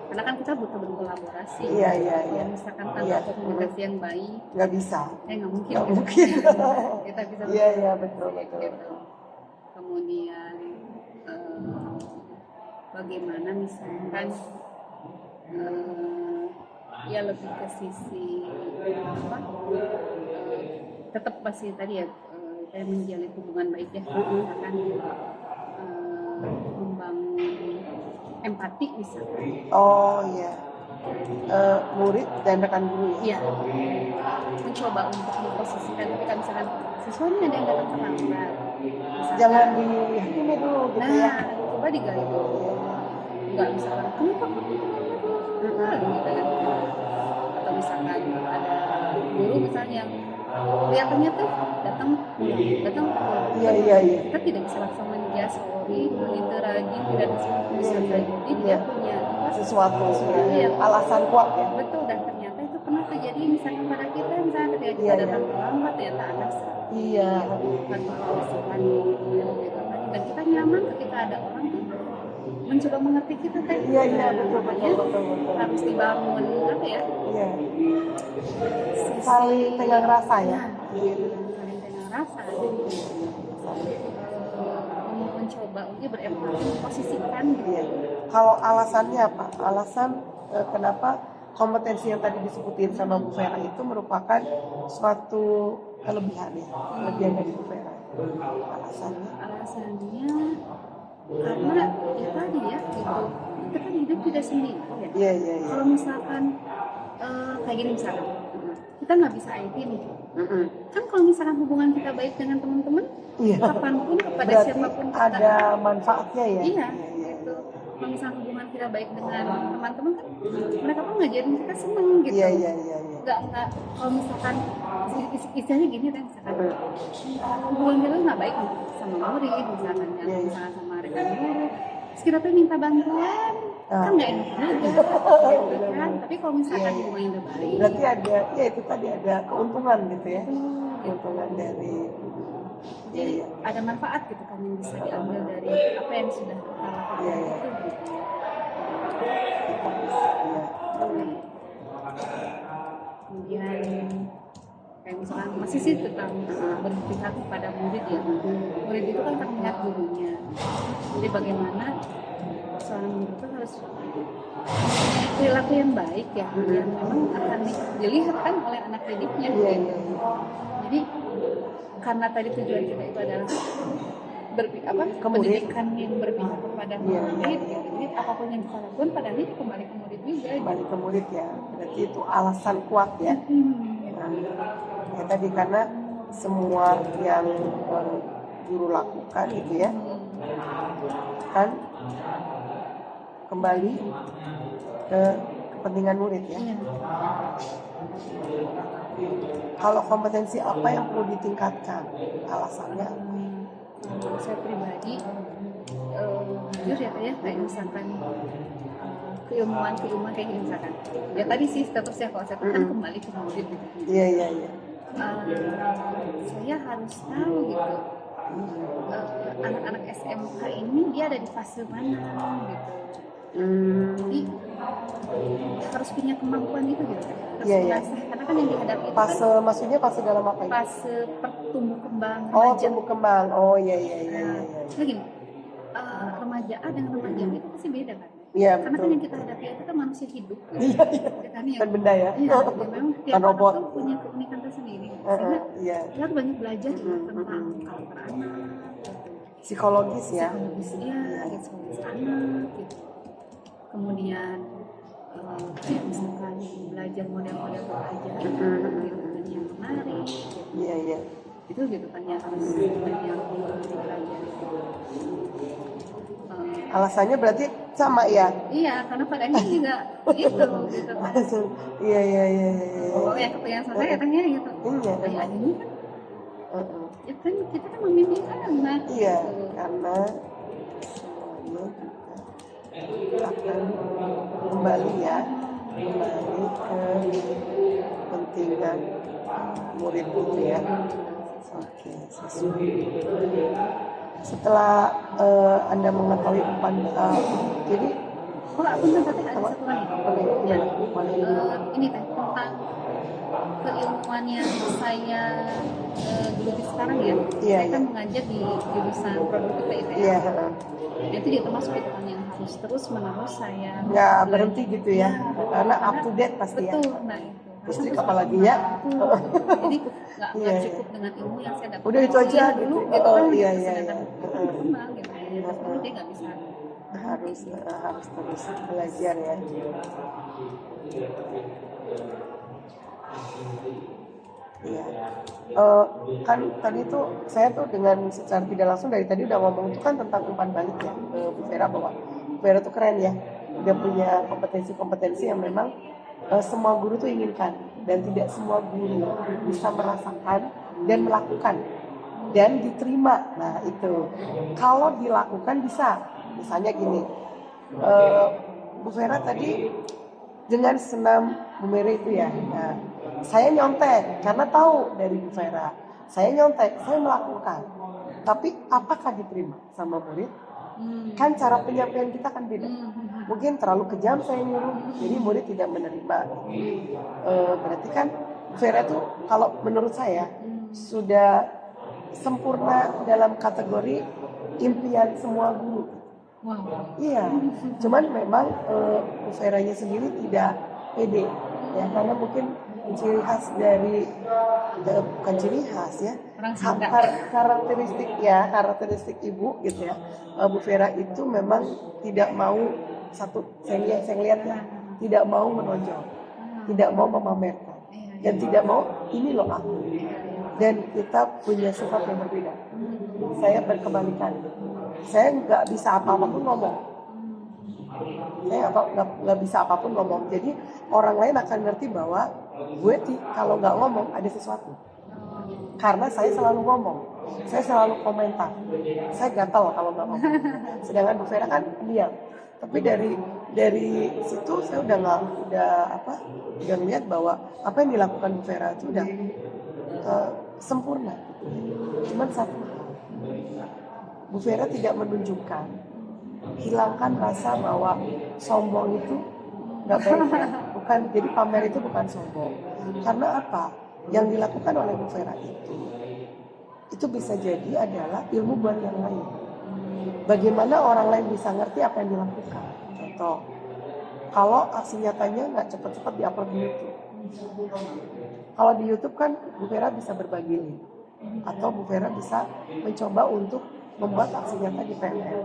Karena kan kita butuh berkolaborasi. Iya. Kalau misalkan tanpa Iya. komunikasi yang baik, Nggak bisa. nggak mungkin. Nggak mungkin. Kita bisa. Iya, betul. Gitu. Kemudian bagaimana misalkan ya lebih ke sisi apa? Tetap pasti tadi ya kayak menjalin hubungan baik ya, misalkan membangun empati misalkan. Oh iya. Murid dan rekan guru ya. Iya, mencoba untuk memposisikan ketika misalkan siswanya ada yang datang terlambat, Jangan dihakimi dulu gitu ya. nah coba digali dulu, nggak misalkan kenapa kamu terlambat gitu kan, atau misalkan ada guru misalnya yang kelihatannya tuh datang pulang. Iya. Kita tidak bisa langsung menjudge sorry itu rajin tidak bisa jadi dia punya Sesuatu sebenarnya. Iya. Alasan kuat ya. betul, dan ternyata itu pernah terjadi misalkan pada kita misalnya ketika kita Iya. datang terlambat ternyata anak Iya. bukan menghasilkan gitu kan, dan kita nyaman ketika ada orang tuh mencoba mengerti kita teh. Iya, betul. Harus dibangun apa ya, Iya. Saling tenggang rasa ya. saling tenggang rasa, mencoba untuk berempati, memposisikan gitu. Iya. Kalau alasannya apa? Alasan kenapa kompetensi yang tadi disebutin sama Bu Vera itu merupakan suatu kelebihan ya, kelebihan dari Bu Vera. Alasannya? Alasannya karena ya tadi ya gitu, kita kan hidup tidak sendiri ya. Iya. Kalau misalkan kayak gini misalkan kita nggak bisa IT nih, kan kalau misalkan hubungan kita baik dengan teman-teman, Iya. kapanpun kepada Berarti siapapun kita, ada manfaatnya ya. iya gitu. Kalau misalkan hubungan kita baik dengan teman-teman kan mereka pun ngajarin kita seneng gitu. Iya. Nggak kalau misalkan istilahnya gini kan, misalkan hubungan kita nggak baik nih sama murid misalkan, yang Iya. misalkan sama rekan guru, terus kita tuh minta bantuan kan nggak enak juga gitu kan. Tapi kalau misalkan Iya. hubungannya udah baik, Berarti ada, ya itu tadi ada keuntungan gitu ya. Keuntungan dari jadi ada manfaat gitu kan yang bisa diambil dari apa yang sudah kita lakukan Iya. itu gitu. Kemudian kayak misalkan masih sih tentang berpihak kepada murid ya. Murid itu kan akan melihat gurunya. Jadi bagaimana seorang guru itu harus perilaku yang baik ya, yang memang akan dilihat kan oleh anak didiknya gitu. Jadi karena tadi tujuan kita itu adalah pendidikan yang berpihak kepada murid ya. Jadi apapun yang kita lakukan pada akhirnya kembali ke murid juga. Kembali ke murid ya. Berarti itu alasan kuat ya. Ya tadi karena semua yang guru lakukan itu ya kan kembali ke kepentingan murid ya. Kalau kompetensi apa yang perlu ditingkatkan? Alasannya? Kalau saya pribadi, jujur ya kayak misalkan keilmuan kayak gini misalkan. Ya tadi sih statusnya kalau saya kan kembali ke murid gitu. Iya. Saya harus tahu gitu. Anak-anak SMK ini dia ada di fase mana gitu. Jadi harus punya kemampuan itu gitu kan. Iya. Karena kan yang dihadapi itu Fase kan maksudnya fase dalam apa ini? fase pertumbuh kembang Oh, remaja. tumbuh kembang. Oh iya. Nah, gini, remaja A dengan remaja B itu pasti beda kan? Iya, Karena betul. kan yang kita hadapi itu kan manusia hidup. Iya. Kan yang Kan benda ya. Iya, jadi memang tiap Kan robot. anak tuh punya keunikan tersendiri. Sehingga Iya. kita harus banyak belajar juga tentang karakter anak, Psikologis ya. psikologis dia, psikologis anak, gitu. Kemudian kayak misalkan belajar model-model pelajaran gitu kan yang menarik. Gitu. Iya. Itu gitu kan yang harus banyak dipelajari. Alasannya berarti sama ya. Iya, karena pada akhirnya juga itu gitu kan. Iya. Oh, yang kepengen selesai katanya gitu. Iya. Kayak ini kan, ya kan kita kan membimbing anak. Iya, Gitu. karena semuanya juga akan kembali ya, kembali ke kepentingan murid itu ya. Oke, sesuai. Setelah Anda mengetahui jadi Oh, aku nanti ada satu lagi. Ya, ini teh tentang keilmuan yang saya geluti sekarang ya. Iya, Saya kan iya. mengajar di jurusan produktif PIT. Iya, Itu dia termasuk keilmuan yang harus terus menerus saya nggak belajar. berhenti gitu ya, karena up to date pasti ya. Betul, nah itu. Listrik apalagi ya. Betul. Jadi nggak Iya, iya. cukup dengan ilmu yang saya dapat. Udah itu aja kuliah gitu. dulu gitu kan. Iya, Gitu. iya, Sedangkan iya. itu kan berkembang gitu. Jadi dia nggak bisa. harus terus belajar ya. Iya. Kan tadi tuh saya tuh dengan secara tidak langsung dari tadi udah ngomong tuh kan tentang umpan balik ya ke Bu Vera, bahwa Bu Vera tuh keren ya. Dia punya kompetensi-kompetensi yang memang semua guru tuh inginkan, dan tidak semua guru bisa merasakan dan melakukan dan diterima. Nah itu kalau dilakukan bisa, misalnya gini, Bu Vera tadi dengan senam Bu Mary itu ya. Nah, saya nyontek karena tahu dari Bu Vera. Saya nyontek, saya melakukan. Tapi apakah diterima sama murid? Kan cara penyampaian kita kan beda. Mungkin terlalu kejam saya nyuruh, jadi murid tidak menerima. Berarti kan Bu Vera itu kalau menurut saya sudah sempurna dalam kategori impian semua guru. Wow. Iya, cuman memang Bu Veranya sendiri tidak pede ya, karena mungkin ciri khas dari bukan ciri khas ya, karakteristik ibu gitu ya. Bu Vera itu memang tidak mau saya lihat ya, tidak mau menonjol, tidak mau memamerkan, dan tidak mau ini loh aku. Dan kita punya sifat yang berbeda. Saya berkebalikan. Saya nggak bisa apa-apapun ngomong. Saya nggak bisa apapun ngomong. Jadi orang lain akan ngerti bahwa gue kalau nggak ngomong ada sesuatu. Karena saya selalu ngomong, saya selalu komentar. Saya gatal kalau nggak ngomong. Sedangkan Bu Vera kan diam. Tapi dari situ saya udah melihat bahwa apa yang dilakukan Bu Vera itu udah sempurna. Cuman satu hal, Bu Vera tidak menunjukkan, hilangkan rasa bahwa sombong itu nggak baik. Bukan, jadi pamer itu bukan sombong. Karena apa? Yang dilakukan oleh Bu Vera itu bisa jadi adalah ilmu buat yang lain. Bagaimana orang lain bisa ngerti apa yang dilakukan? Contoh, kalau aksi nyatanya nggak cepat-cepat diupload di YouTube. Kalau di YouTube kan Bu Vera bisa berbagi link, atau Bu Vera bisa mencoba untuk membuat aksi nyata di PNL.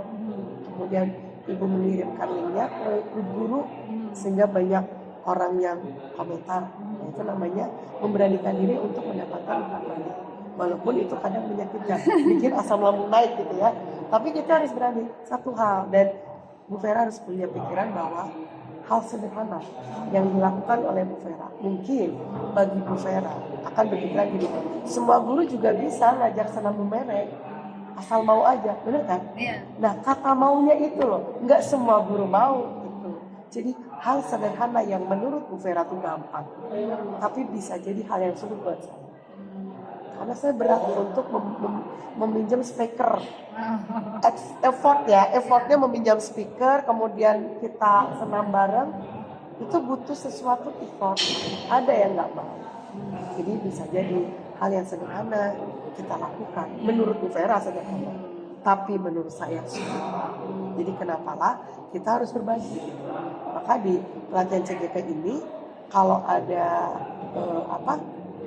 Kemudian ibu mengirimkan linknya ke guru sehingga banyak orang yang komentar. Nah, itu namanya memberanikan diri untuk mendapatkan umpan balik. Walaupun itu kadang menyakitkan, bikin asam lambung naik gitu ya. Tapi kita harus berani satu hal, dan Bu Vera harus punya pikiran bahwa hal sederhana yang dilakukan oleh Bu Vera mungkin bagi Bu Vera akan berpikiran gini, semua guru juga bisa ngajar senam merek asal mau aja, bener kan? Iya. Nah kata maunya itu loh, nggak semua guru mau gitu. Jadi hal sederhana yang menurut Bu Vera itu gampang, tapi bisa jadi hal yang sulit buat saya. Karena saya berat untuk meminjam speaker. Effortnya meminjam speaker, kemudian kita senam bareng, itu butuh sesuatu effort. Ada yang nggak mau. Jadi bisa jadi hal yang sederhana kita lakukan. Menurut Bu Vera sederhana, tapi menurut saya sulit. Jadi kenapalah kita harus berbagi. Maka di pelatihan CGP ini kalau ada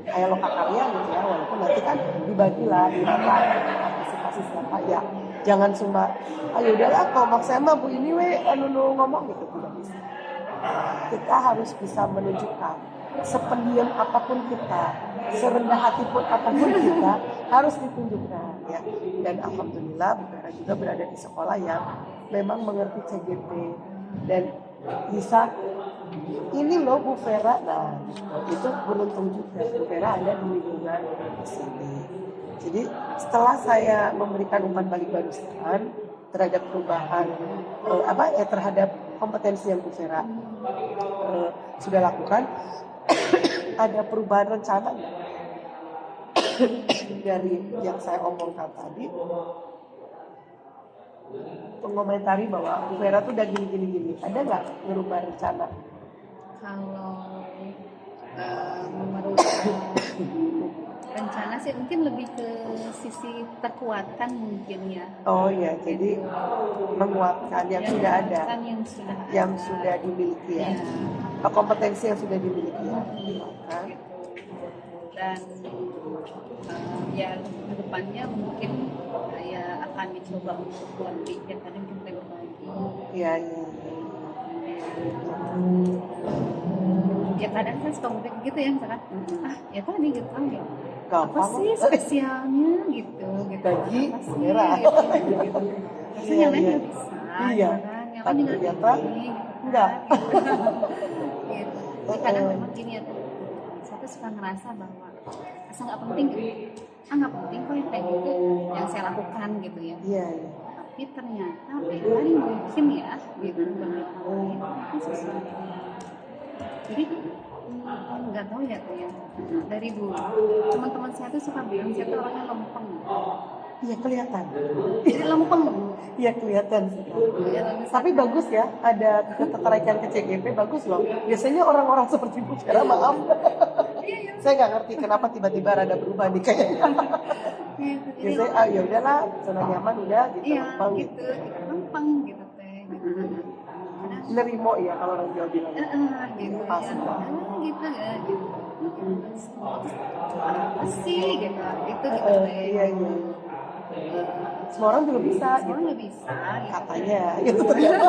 kayak lokakarya gitu ya, walaupun nanti kan dibagilah di partisipasi siapa ya, jangan cuma ayo udahlah kalau maksa mah Bu ini ngomong gitu, tidak bisa. Kita harus bisa menunjukkan sependiam apapun kita, serendah hati pun apapun kita, harus ditunjukkan ya. Dan alhamdulillah Bu Vera juga berada di sekolah yang memang mengerti CGP dan bisa ini loh Bu Vera. Nah itu beruntung juga Bu Vera ada di lingkungan di sini. Jadi setelah saya memberikan umpan balik barusan terhadap perubahan terhadap kompetensi yang Bu Vera sudah lakukan, ada perubahan rencana nggak dari yang saya omongkan tadi? mengomentari bahwa Vera tuh udah gini. Ada nggak ngerubah rencana? Kalau merubah rencana sih mungkin lebih ke sisi terkuatkan mungkin ya. Oh ya, jadi menguatkan yang sudah ada, yang sudah dimiliki ya. Kompetensi yang sudah dimiliki ya. Kan? Dan ya kedepannya mungkin ya akan dicoba untuk lebih ya kadang kita berbagi. Iya. Ya kadang kan suka mungkin gitu ya misalkan ya tadi gitu kan ya Gampang apa sih spesialnya gitu bagi apa sih merah gitu. Rasanya yang lain nggak bisa iya kan yang tapi lain juga ternyata gitu, enggak gitu. Jadi kadang memang gini ya saya tuh suka ngerasa bahwa asa nggak penting gitu nggak penting kok yang kayak gitu yang saya lakukan gitu ya iya tapi ternyata tadi mungkin ya gitu itu sesuatu jadi nggak tahu ya tuh ya dari dulu teman-teman saya tuh suka bilang saya tuh orangnya lempeng iya kelihatan jadi lempeng iya kelihatan ya, tapi bagus ya ada ketertarikan ke CGP bagus loh biasanya orang-orang seperti Bu Vera maaf saya nggak ngerti kenapa tiba-tiba rada berubah nih kayaknya biasanya ya udahlah zona nyaman udah gitu iya lempeng gitu lempeng gitu teh gitu. Nerimo ya kalau orang Jawa bilang gitu pas ya gitu ya gitu apa sih gitu gitu teh iya semua orang juga bisa semua gitu nggak bisa gitu. katanya gitu ternyata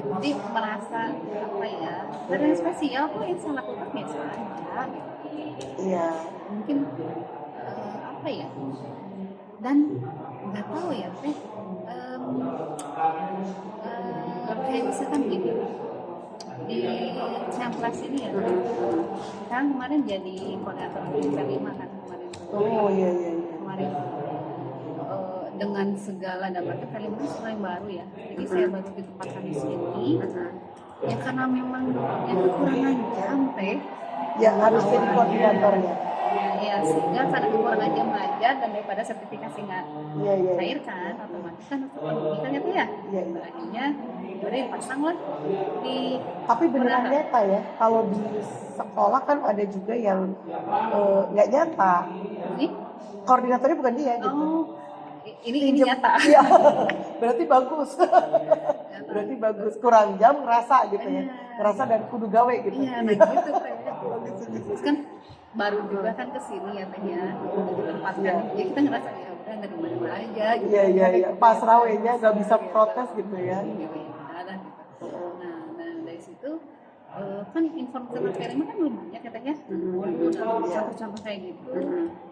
Jadi merasa apa ya ada yang spesial kok yang saya lakukan biasa aja gitu. iya Mungkin apa ya dan nggak tahu ya teh kayak misalkan gini di Camplas ini ya kan kemarin jadi koordinator P5 kan kemarin oh iya kemarin dengan segala dampaknya Kalimantan sesuatu yang baru ya jadi saya baru ditempatkan di sini ya karena memang yang kekurangan jam teh ya harus jadi koordinatornya ya sehingga karena kekurangan jam belajar dan daripada sertifikasi nggak iya cair kan otomatis kan untuk pendidikannya tuh ya Iya. akhirnya udah dipasang lah di tapi beneran nyata ya kalau di sekolah kan ada juga yang nggak nyata nih koordinatornya bukan dia gitu oh ini nyata iya berarti bagus berarti bagus kurang jam ngerasa gitu ya ngerasa dan kudu gawe gitu iya nah gitu teh terus kan baru juga kan kesini ya teh ya ditempatkan ya kita ngerasa ya udah nerima aja gitu iya pas rawenya nggak bisa protes gitu ya ada gitu. Nah dari situ kan informasi tentang P5 kan belum banyak ya teh ya contoh-contoh kayak gitu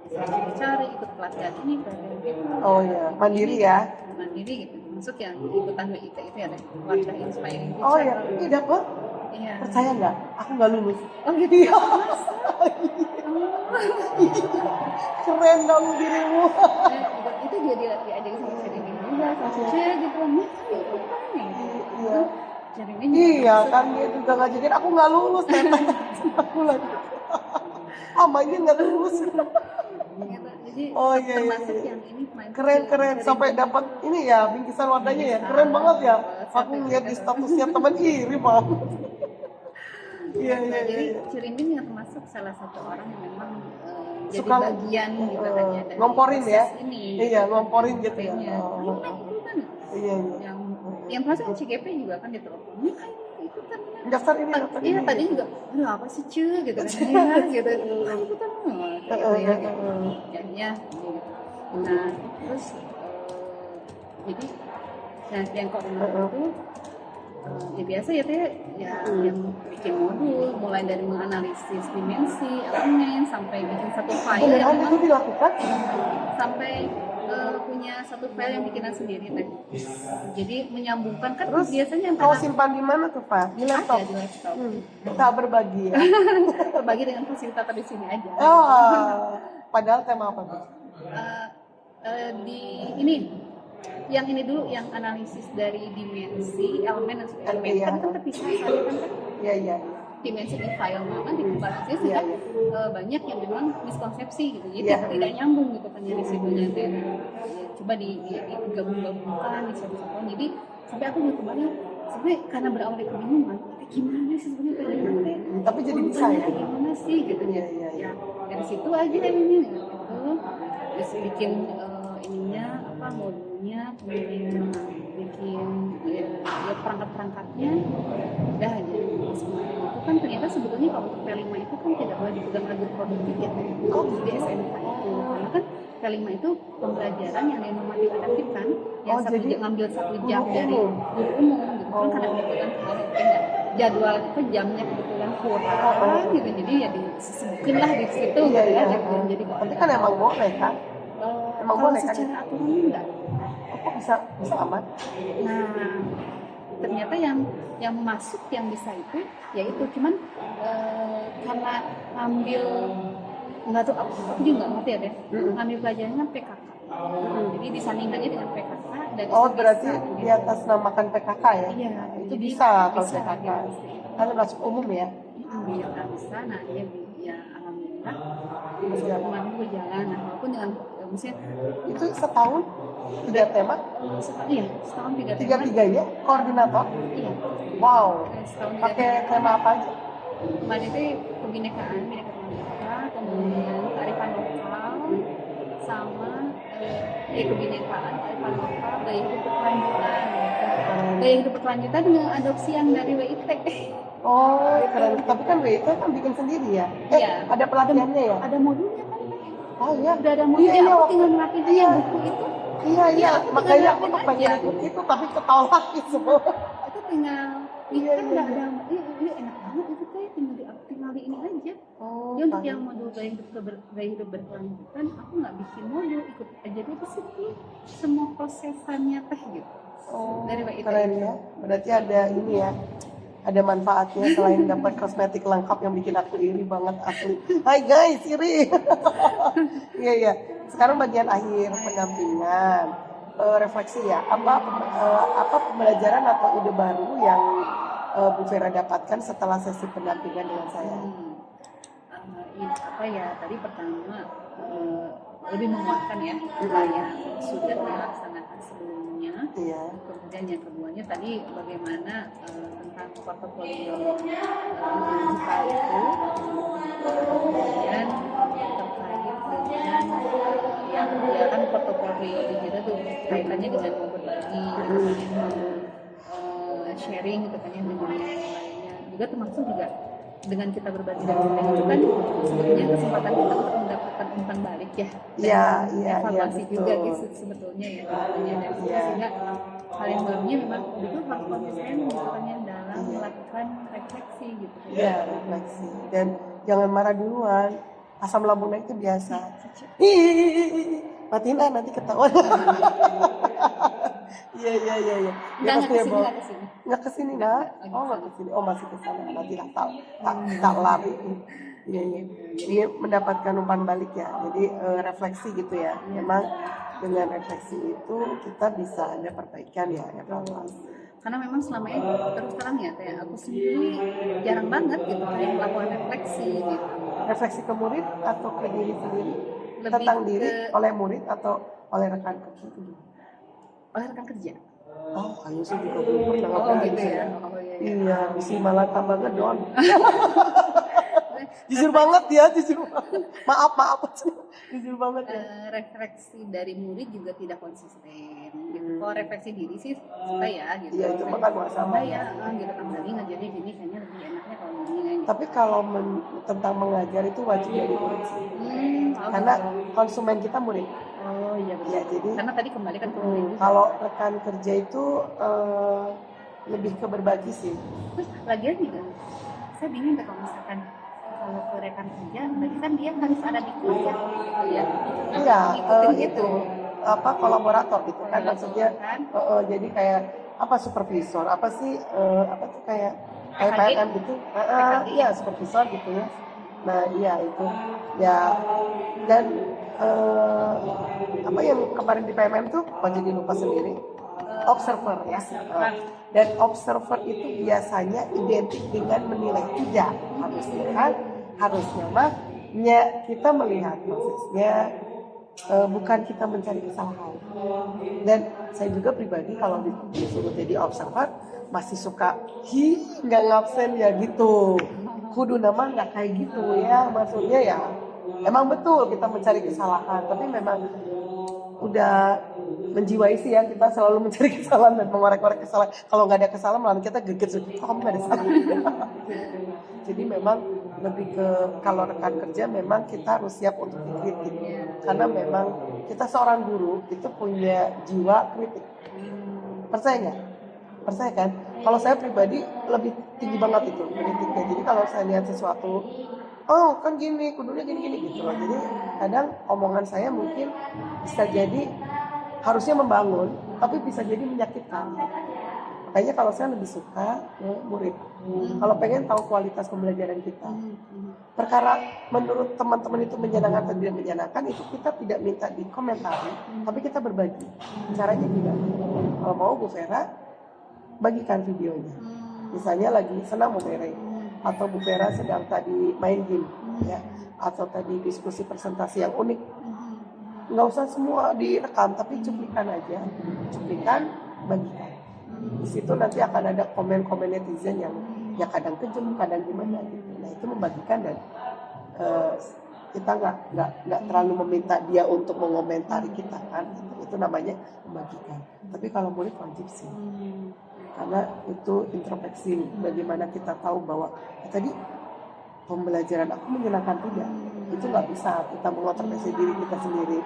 saya cari ikut pelatihan ini pelatihan itu oh iya mandiri ya mandiri gitu masuk yang ikutan WIT itu ya teh warga inspiring teacher oh iya ini dapet iya percaya nggak aku nggak lulus oh gitu iya keren dong dirimu itu juga diajarin sama Cerimin juga sama Cice gitu kan ikutan nih iya Cerimin iya kan dia juga ngajakin aku nggak lulus ternyata aku lagi amanya nggak lulus gitu. Jadi oh iya termasuk yang ini keren sampai dapat ini ya bingkisan wadahnya ya keren banget ya aku ngeliat di statusnya teman iri banget iya jadi Cerimin yang termasuk salah satu orang yang memang jadi suka bagian gitu kan ya dari ngomporin ya ini iya ngomporin gitu ya iya yang masuk CGP juga kan ditelepon ini kayak ikutan daftar ini iya tadi juga aduh apa sih cuy gitu kan ya gitu ikutan gitu ya jadinya gitu nah terus jadi yang koordinator itu ya biasa ya teh ya yang bikin modul mulai dari menganalisis dimensi elemen sampai bikin satu file yang beneran itu dilakukan sampai punya satu file yang bikinan sendiri teh jadi menyambungkan kan terus biasanya kau simpan di mana tuh Pak di laptop ada di laptop kita berbagi ya berbagi dengan fasilitator di sini aja padahal tema apa tuh di ini yang ini dulu yang analisis dari dimensi elemen dan elemen kan terpisah kan iya dimensi file mana di kepala sih Iya, sehingga banyak yang memang miskonsepsi gitu, jadi Iya. tidak nyambung gitu kan dari situnya teh. Ya, coba digabung-gabungkan, disatukan. Jadi sampai aku juga kebayang sebenarnya karena berawal dari kebingungan, gimana sih sebenarnya PLN teh? Tapi jadi bisa ya. Gimana sih gitu Iya, ya? iya, iya. Ya dari situ aja ini gitu. Terus bikin ininya apa modulnya, kemudian bikin ya perangkat-perangkatnya, udah aja. Itu kan ternyata sebetulnya kalau untuk P5 itu kan tidak boleh dipegang lagi produktif ya. Oh, di SMK itu karena kan P5 itu pembelajaran yang normatif adaptif kan, yang satu jadi ngambil 1 jam dari guru umum gitu kan, karena kebetulan kemarin enggak jadwal itu jamnya kebetulan kurang gitu, jadi ya disebutkan lah di situ Iya, gitu iya. ya. Jadi Tapi kan emang boleh kan? Emang kalau boleh kan? secara aturan enggak. Kok bisa aman? Nah, ternyata yang masuk yang bisa itu yaitu cuman karena ngambil nggak tahu aku juga nggak ngerti ya deh, ngambil pelajarannya PKK. Jadi disandingkannya dengan PKK dan Oh, itu berarti bisa, di atas namakan PKK ya? Iya, Itu jadi bisa kalau bisa, PKK. gitu. Kan masuk umum ya? Iya, nggak bisa. Nah, dia ya alhamdulillah masuk kemarin berjalan. Nah, walaupun dengan misalnya Itu setahun 3 tema? iya setahun 3 tema. Tiga-tiganya koordinator? Iya. Wow. Setahun 3 Pakai tema apa aja? kemarin itu kebinekaan, bineka tunggal ika, kemudian kearifan lokal, sama kebinekaan, kearifan lokal, gaya hidup berkelanjutan. Gaya hidup berkelanjutan dengan adopsi yang dari WIT. Oh, keren. Tapi kan WIT kan bikin sendiri ya? Iya. Ada pelatihannya ya? Ada modulnya kan? Oh iya. Udah ada modulnya, Iya, aku waktu- tinggal ngerapin aja Iya. buku itu. Iya. aku Makanya tinggal aku tuh ngerapin pengen aja. ikut itu, tapi ketolak itu semua. Itu tinggal, Iya, kan iya. udah ada, iya enak banget itu teh, tinggal di ini aja. Oh, Dia untuk baik. yang modul gaya hidup berkelanjutan, aku nggak bikin modul, ikut aja dia di situ semua prosesannya teh gitu. Oh, Dari WIT. keren ya. Berarti ada ini ya. Ada manfaatnya selain dapat kosmetik lengkap yang bikin aku iri banget asli. Hai guys, iri. Iya. Sekarang bagian akhir pendampingan. Refleksi ya. Apa pembelajaran atau ide baru yang Bu Vera dapatkan setelah sesi pendampingan dengan saya? Apa ya, tadi pertama lebih menguatkan ya apa yang sudah dilaksanakan sebelumnya. Iya. Kemudian yang keduanya tadi bagaimana tentang portofolio digital itu, kemudian terkait dengan yang ya kan portofolio digital itu kaitannya dengan mau berbagi, mau sharing gitu kan ya dengan yang lainnya. Juga termasuk juga dengan kita berbagi dan sharing itu kan sebetulnya kesempatan kita untuk mendapatkan umpan balik ya. Iya, Evaluasi betul. juga gitu sebetulnya ya. Dan sehingga hal yang barunya memang itu harus konsisten gitu kan ya dalam melakukan refleksi gitu. Iya, refleksi. Dan jangan marah duluan. Asam lambung naik itu biasa. Hihihi. Matiin nanti ketahuan. Iya. Nggak kesini. Nggak kesini nak. Oh nggak kesini. Oh masih kesana. Nanti lah tak lari. Iya. Ini mendapatkan umpan balik ya. Jadi refleksi gitu ya. Memang dengan refleksi itu kita bisa ada perbaikan ya, evaluasi. Karena memang selama ini terus terang ya kayak aku sendiri jarang banget gitu kayak melakukan refleksi gitu. Refleksi ke murid atau ke diri sendiri? Lebih Tentang diri ke- oleh murid atau oleh rekan kerja itu? Oleh rekan kerja. Oh, ayo sih juga belum pernah Oh ngapain gitu sih. ya. Oh iya. Iya, misi malah tambah ngedon. Jujur banget ya, jujur banget. Maaf. Jujur banget ya. Refleksi dari murid juga tidak konsisten gitu. Kalau refleksi diri sih suka ya gitu. Iya, itu mah kan nggak sama ya gitu kan tadi ngajarnya gini kayaknya lebih enaknya kalau gini gitu. Tapi kalau tentang mengajar itu wajib dari murid sih. Karena konsumen kita murid. Oh iya betul. Ya, jadi Karena tadi kembali kan ke murid juga. kalau rekan kerja itu lebih ke berbagi sih. Terus lagian juga saya bingung deh kalau misalkan kalau ke rekan kerja berarti kan dia harus ada di kelas ya gitu ya. Iya, Ngikutin itu apa kolaborator gitu kan maksudnya. kan. Jadi kayak apa supervisor, apa sih apa tuh kayak PKG? PLN gitu. PKG. Iya, supervisor gitu ya. Nah, iya itu. Ya dan apa yang kemarin di PMM tuh kok jadi lupa sendiri? observer ya. Dan observer itu biasanya identik dengan menilai. Tidak harusnya kan, harusnya mah kita melihat prosesnya, bukan kita mencari kesalahan. Dan saya juga pribadi kalau disuruh jadi observer masih suka nggak ngabsen ya gitu. Kudu nama nggak kayak gitu ya, maksudnya ya emang betul kita mencari kesalahan, tapi memang udah menjiwai sih ya, kita selalu mencari kesalahan dan mengorek-orek kesalahan. Kalau nggak ada kesalahan malah kita geget, kamu nggak ada salah. Jadi memang lebih ke kalau rekan kerja memang kita harus siap untuk dikritik, karena memang kita seorang guru itu punya jiwa kritik. Percaya nggak? Percaya kan? Kalau saya pribadi lebih tinggi banget itu kritiknya. Jadi kalau saya lihat sesuatu, oh kan gini, kudunya gini gitu loh. Jadi kadang omongan saya mungkin bisa jadi harusnya membangun, tapi bisa jadi menyakitkan. Makanya kalau saya lebih suka murid. Kalau pengen tahu kualitas pembelajaran kita, perkara menurut teman-teman itu menyenangkan atau tidak menyenangkan, itu kita tidak minta dikomentari, tapi kita berbagi. Caranya gimana? Kalau mau Bu Vera, bagikan videonya. Misalnya lagi senang Bu Vera, atau Bu Vera sedang tadi main game, ya, atau tadi diskusi presentasi yang unik. Nggak usah semua direkam, tapi cuplikan aja, bagikan. Di situ nanti akan ada komen-komen netizen yang ya kadang kejam, kadang gimana gitu. Nah itu membagikan, dan kita nggak terlalu meminta dia untuk mengomentari kita kan. Itu namanya membagikan. Tapi kalau murid wajib sih, karena itu introspeksi. Bagaimana kita tahu bahwa tadi pembelajaran aku menyenangkan tidak? Itu nggak bisa kita mengintrospeksi diri kita sendiri,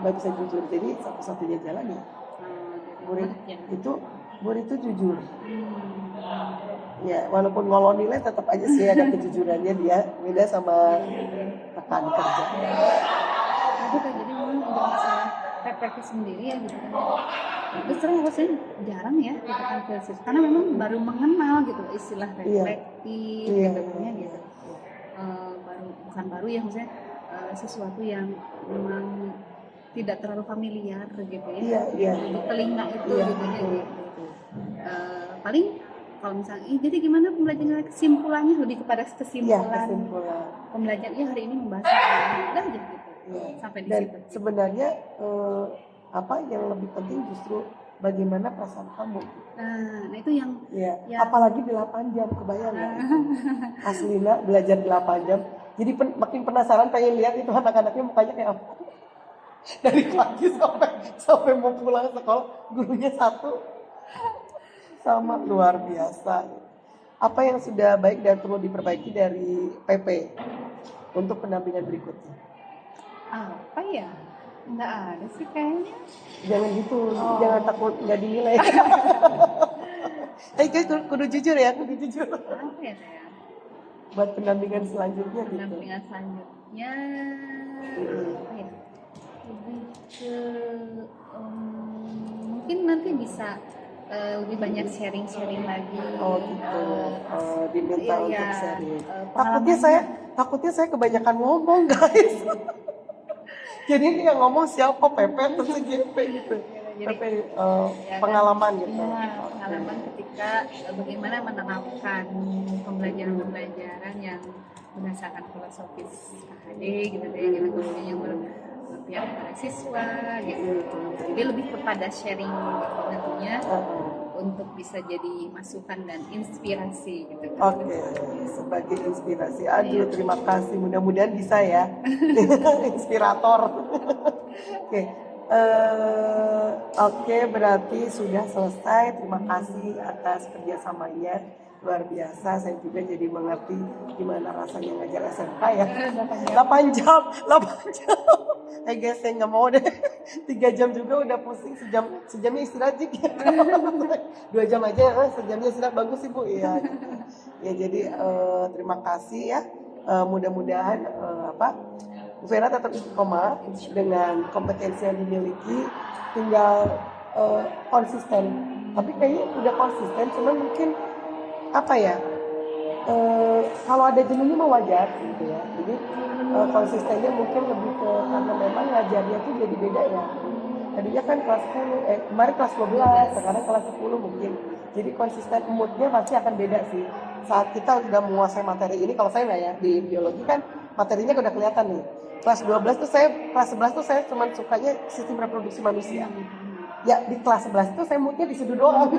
nggak bisa jujur. Jadi satu-satunya jalan ya murid itu jujur. Ya walaupun ngolong nilai tetap aja sih ada kejujurannya dia, beda sama rekan kerja. Jadi memang untuk masalah refleksi sendiri ya gitu kan. Terus terang saya jarang ya kita kan filsuf, karena memang baru mengenal gitu istilah reflektif gitu. Bukan baru ya, maksudnya sesuatu yang memang tidak terlalu familiar gitu ya. Untuk telinga itu gitu ya. Paling kalau misalnya jadi gimana pembelajaran, kesimpulannya lebih kepada kesimpulan. Pembelajarannya hari ini membahas udah aja gitu. Sampai di situ. Sebenarnya apa yang lebih penting justru bagaimana perasaan kamu. Nah itu yang apalagi 8 jam, kebayang nggak? Aslina belajar 8 jam. Jadi makin penasaran, pengen lihat itu anak-anaknya mukanya kayak apa. Dari pagi sampai mau pulang sekolah, gurunya satu. Sama, luar biasa. Apa yang sudah baik dan perlu diperbaiki dari PP untuk pendampingan berikutnya? Apa ya? Nggak ada sih kayaknya. Jangan gitu, jangan takut nggak dinilai. Kudu jujur ya, kudu jujur. Apa ya saya? Buat pendampingan selanjutnya gitu. Pendampingan selanjutnya apa ya? Lebih ke mungkin nanti bisa lebih banyak sharing lagi. Oh gitu. Diminta untuk sharing. Takutnya saya kebanyakan ngomong guys. Jadi ini yang ngomong siapa, Pepe atau CGP gitu. Pepe pengalaman gitu. Pengalaman ketika bagaimana menerapkan pembelajaran yang berdasarkan filosofis KHD gitu ya, gitu kemudian yang berpihak kepada siswa gitu. Jadi lebih kepada sharing gitu nantinya untuk bisa jadi masukan dan inspirasi gitu. Oke, sebagai inspirasi. Aduh, terima kasih. Mudah-mudahan bisa ya. Inspirator. Oke, berarti sudah selesai. Terima kasih atas kerjasamanya. Luar biasa, saya juga jadi mengerti gimana rasanya ngajar SMK ya. 8 jam. Guys, saya nggak mau deh. 3 jam juga udah pusing, sejamnya istirahat juga. 2 jam aja, sejamnya istirahat bagus sih Bu. Iya. Ya jadi terima kasih ya. Mudah-mudahan Bu Vera tetap istiqomah dengan kompetensi yang dimiliki, tinggal konsisten. Tapi kayaknya udah konsisten, cuman mungkin kalau ada jenuhnya mah wajar gitu ya. Jadi konsistennya mungkin lebih ke karena memang ngajarnya tuh jadi beda ya. Tadinya kan kelas 10, kemarin kelas 12, sekarang kelas 10 mungkin. Jadi konsisten moodnya pasti akan beda sih. Saat kita udah menguasai materi ini, kalau saya nggak ya, di biologi kan materinya udah kelihatan nih. Kelas 12 tuh saya, kelas 11 tuh saya cuma sukanya sistem reproduksi manusia. Ya di kelas 11 itu saya moodnya di situ doang.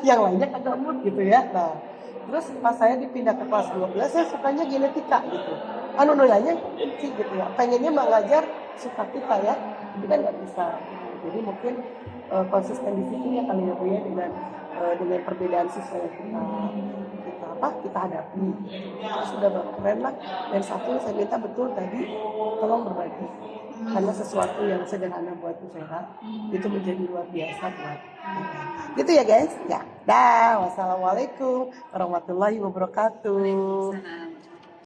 Yang lainnya kagak mood gitu ya. Nah, terus pas saya dipindah ke kelas 12 saya sukanya genetika gitu. Nilainya sih gitu ya. Pengennya mengajar suka kita ya, tapi kan nggak bisa. Jadi mungkin konsisten di situ ya kali ya Bu ya, dengan perbedaan siswa yang kita hadapi. Sudah keren lah. Dan satu saya minta betul tadi, tolong berbagi. Karena sesuatu yang sederhana buat Bu Vera itu menjadi luar biasa buat kita. Gitu ya guys. Ya. Dah. Wassalamualaikum warahmatullahi wabarakatuh.